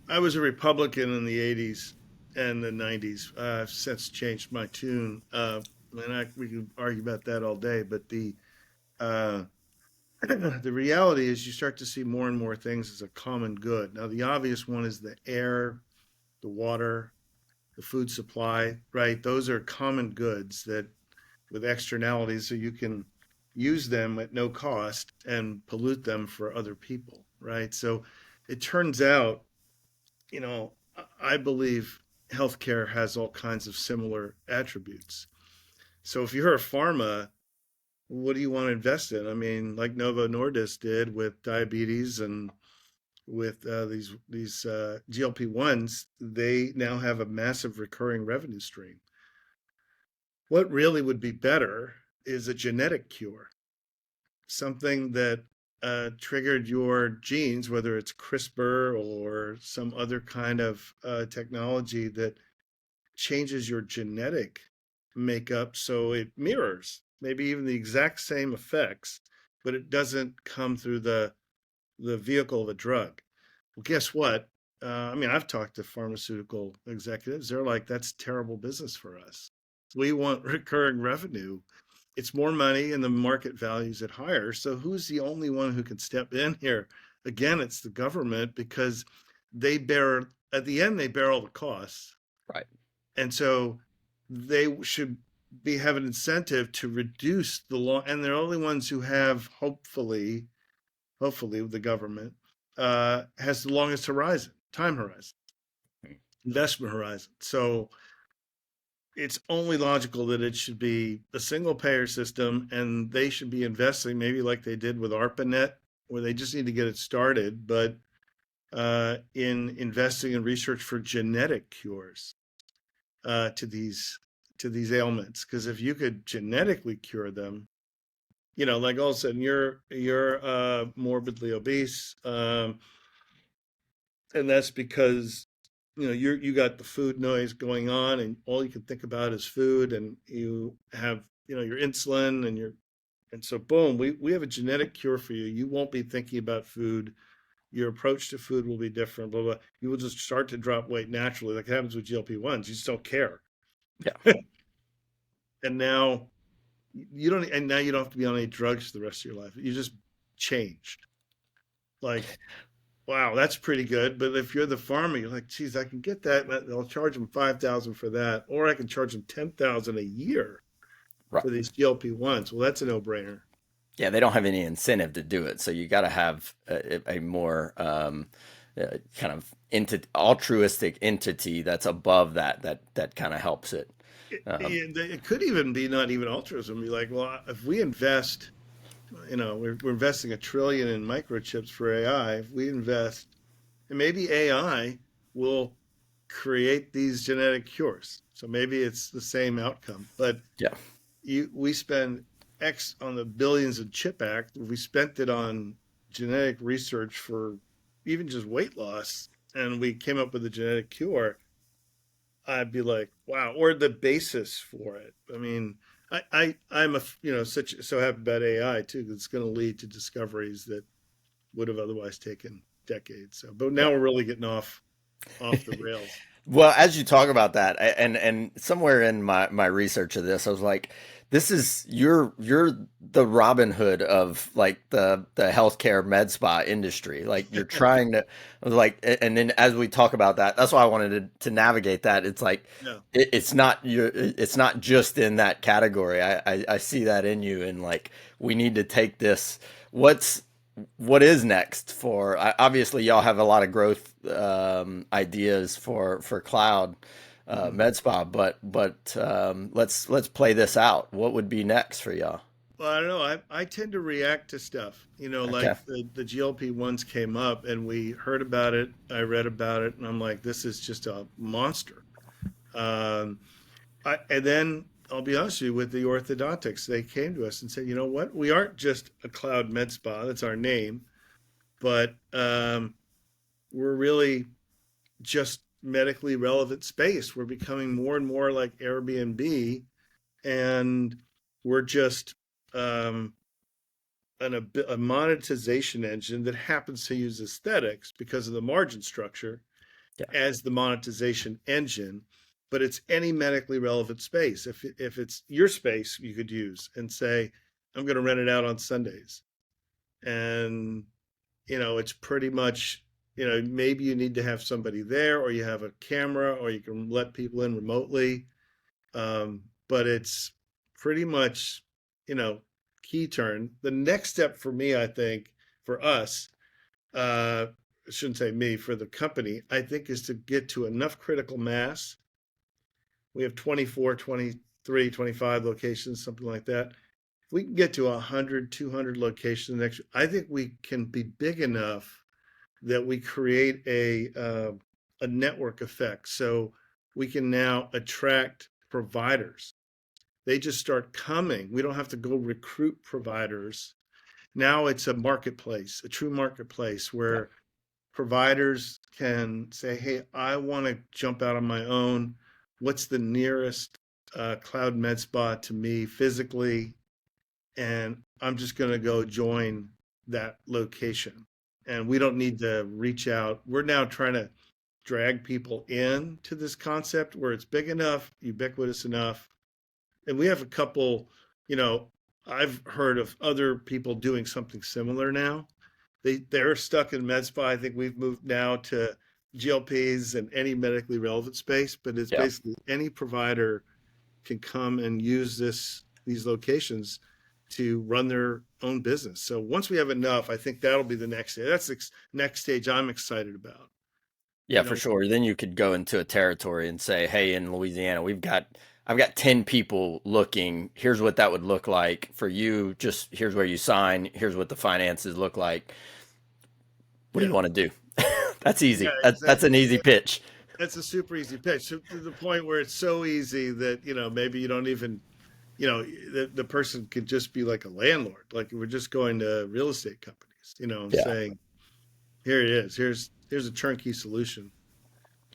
S3: I was a Republican in the 80s and the 90s. I've since changed my tune. We can argue about that all day, but uh, the reality is you start to see more and more things as a common good. Now, the obvious one is the air, the water, the food supply, right? Those are common goods that with externalities, so you can use them at no cost and pollute them for other people, right? So it turns out, you know, I believe healthcare has all kinds of similar attributes. So if you're a pharma, what do you want to invest in? I mean, like Novo Nordisk did with diabetes and with these GLP-1s, they now have a massive recurring revenue stream. What really would be better is a genetic cure, something that triggered your genes, whether it's CRISPR or some other kind of technology that changes your genetic makeup so it mirrors maybe even the exact same effects, but it doesn't come through the vehicle of a drug. Well, guess what? I mean, I've talked to pharmaceutical executives. They're like, that's terrible business for us. We want recurring revenue. It's more money and the market values it higher. So who's the only one who can step in here? Again, it's the government because at the end, they bear all the costs.
S2: Right.
S3: And so they should have an incentive to reduce the law. And they're only ones who have, hopefully the government has the longest time horizon, investment horizon. So it's only logical that it should be a single payer system and they should be investing maybe like they did with ARPANET, where they just need to get it started, but in investing in research for genetic cures to these ailments. Because if you could genetically cure them, like all of a sudden you're morbidly obese, and that's because you got the food noise going on, and all you can think about is food, and you have your insulin, and so boom, we have a genetic cure for you. You won't be thinking about food. Your approach to food will be different. Blah blah. You will just start to drop weight naturally, like it happens with GLP-1s. You just don't care.
S2: Yeah.
S3: And now you don't, and now you don't have to be on any drugs for the rest of your life. You just changed. Like, wow, that's pretty good. But if you're the farmer, you're like, geez, I can get that. I'll charge them 5,000 for that, or I can charge them 10,000 a year
S2: Right.
S3: for these GLP-1s. Well, that's a no-brainer.
S2: Yeah, they don't have any incentive to do it, so you got to have a more kind of altruistic entity that's above that kind of helps it.
S3: It could even be not even altruism. Be like, well, if we invest, we're investing $1 trillion in microchips for AI. If we invest, and maybe AI will create these genetic cures. So maybe it's the same outcome. But
S2: Yeah.
S3: we spend X on the billions of Chip Act. If we spent it on genetic research for even just weight loss, and we came up with a genetic cure, I'd be like, wow, or the basis for it. I mean, I'm so happy about AI too, 'cause it's going to lead to discoveries that would have otherwise taken decades. So, but now we're really getting off the rails.
S2: Well, as you talk about that, and somewhere in my research of this, I was like, this is you're the Robin Hood of like the healthcare med spa industry. Like you're trying to like, and then as we talk about that, that's why I wanted to navigate that. It's like
S3: Yeah.
S2: it's not just in that category. I see that in you, and like we need to take this. What is next for obviously y'all have a lot of growth ideas for cloud med spa, but let's play this out. What would be next for y'all?
S3: Well, I don't know. I tend to react to stuff.
S2: Okay.
S3: Like the GLP-1s came up and we heard about it. I read about it and I'm like, this is just a monster. Um, and then I'll be honest with you, with the orthodontics, they came to us and said, you know what? We aren't just a cloud med spa. That's our name, but we're really just medically relevant space. We're becoming more and more like Airbnb, and we're just um, a monetization engine that happens to use aesthetics because of the margin structure
S2: Yeah.
S3: as the monetization engine. But it's any medically relevant space. If it's your space, you could use and say, I'm going to rent it out on Sundays, and it's pretty much, maybe you need to have somebody there, or you have a camera, or you can let people in remotely. But it's pretty much, key turn. The next step for me, I think, for us, I shouldn't say me, for the company, I think is to get to enough critical mass. We have 24, 23, 25 locations, something like that. If we can get to 100, 200 locations next year, I think we can be big enough that we create a network effect. So we can now attract providers. They just start coming. We don't have to go recruit providers. Now it's a marketplace, a true marketplace
S2: Yeah.
S3: where providers can say, hey, I want to jump out on my own. What's the nearest cloud med spa to me physically? And I'm just going to go join that location. And we don't need to reach out. We're now trying to drag people in to this concept where it's big enough, ubiquitous enough. And we have a couple, I've heard of other people doing something similar now. They're stuck in med spa. I think we've moved now to GLPs and any medically relevant space, but it's
S2: Yeah.
S3: basically any provider can come and use these locations to run their own business. So once we have enough, I think that'll be the next stage. That's the next stage I'm excited about.
S2: Yeah, for sure. Then you could go into a territory and say, hey, in Louisiana, I've got 10 people looking. Here's what that would look like for you. Just here's where you sign. Here's what the finances look like. What do you want to do? That's easy.
S3: Yeah,
S2: That's an
S3: exactly.
S2: easy pitch.
S3: That's a super easy pitch, to the point where it's so easy that, maybe you don't even, the person could just be like a landlord. Like we're just going to real estate companies, and
S2: Yeah.
S3: saying, here it is. Here's a turnkey solution.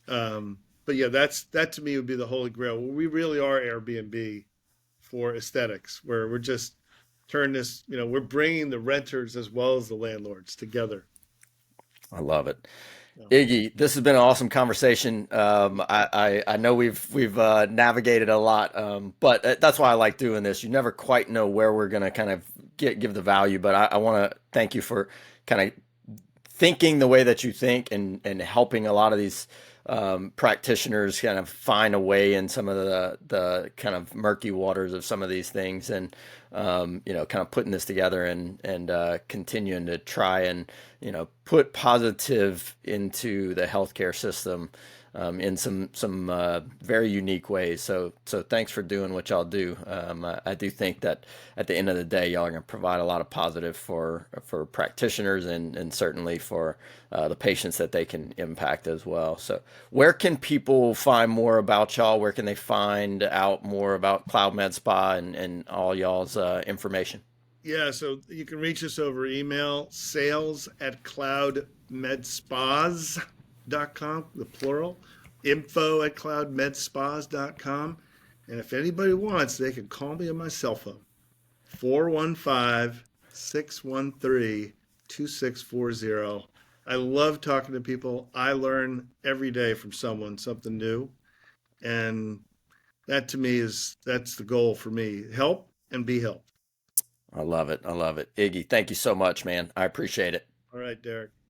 S3: But yeah, that to me would be the holy grail. We really are Airbnb for aesthetics, where we're just turn this, we're bringing the renters as well as the landlords together.
S2: I love it.
S3: So,
S2: Iggy, this has been an awesome conversation. I know we've navigated a lot, but that's why I like doing this. You never quite know where we're gonna kind of give the value, but I want to thank you for kind of thinking the way that you think and helping a lot of these practitioners kind of find a way in some of the kind of murky waters of some of these things, and kind of putting this together and continuing to try and put positive into the healthcare system in some very unique ways. So thanks for doing what y'all do. I do think that at the end of the day, y'all are going to provide a lot of positive for practitioners and certainly for the patients that they can impact as well. So where can people find more about y'all? Where can they find out more about Cloud Med Spa and all y'all's information?
S3: yeah, so you can reach us over email, sales@cloudmedspas.com, the plural, info@cloudmedspas.com. And if anybody wants, they can call me on my cell phone, 415-613-2640. I love talking to people. I learn every day from someone something new. And that to me that's the goal for me. Help and be helped.
S2: I love it. I love it. Iggy, thank you so much, man. I appreciate it.
S3: All right, Derek.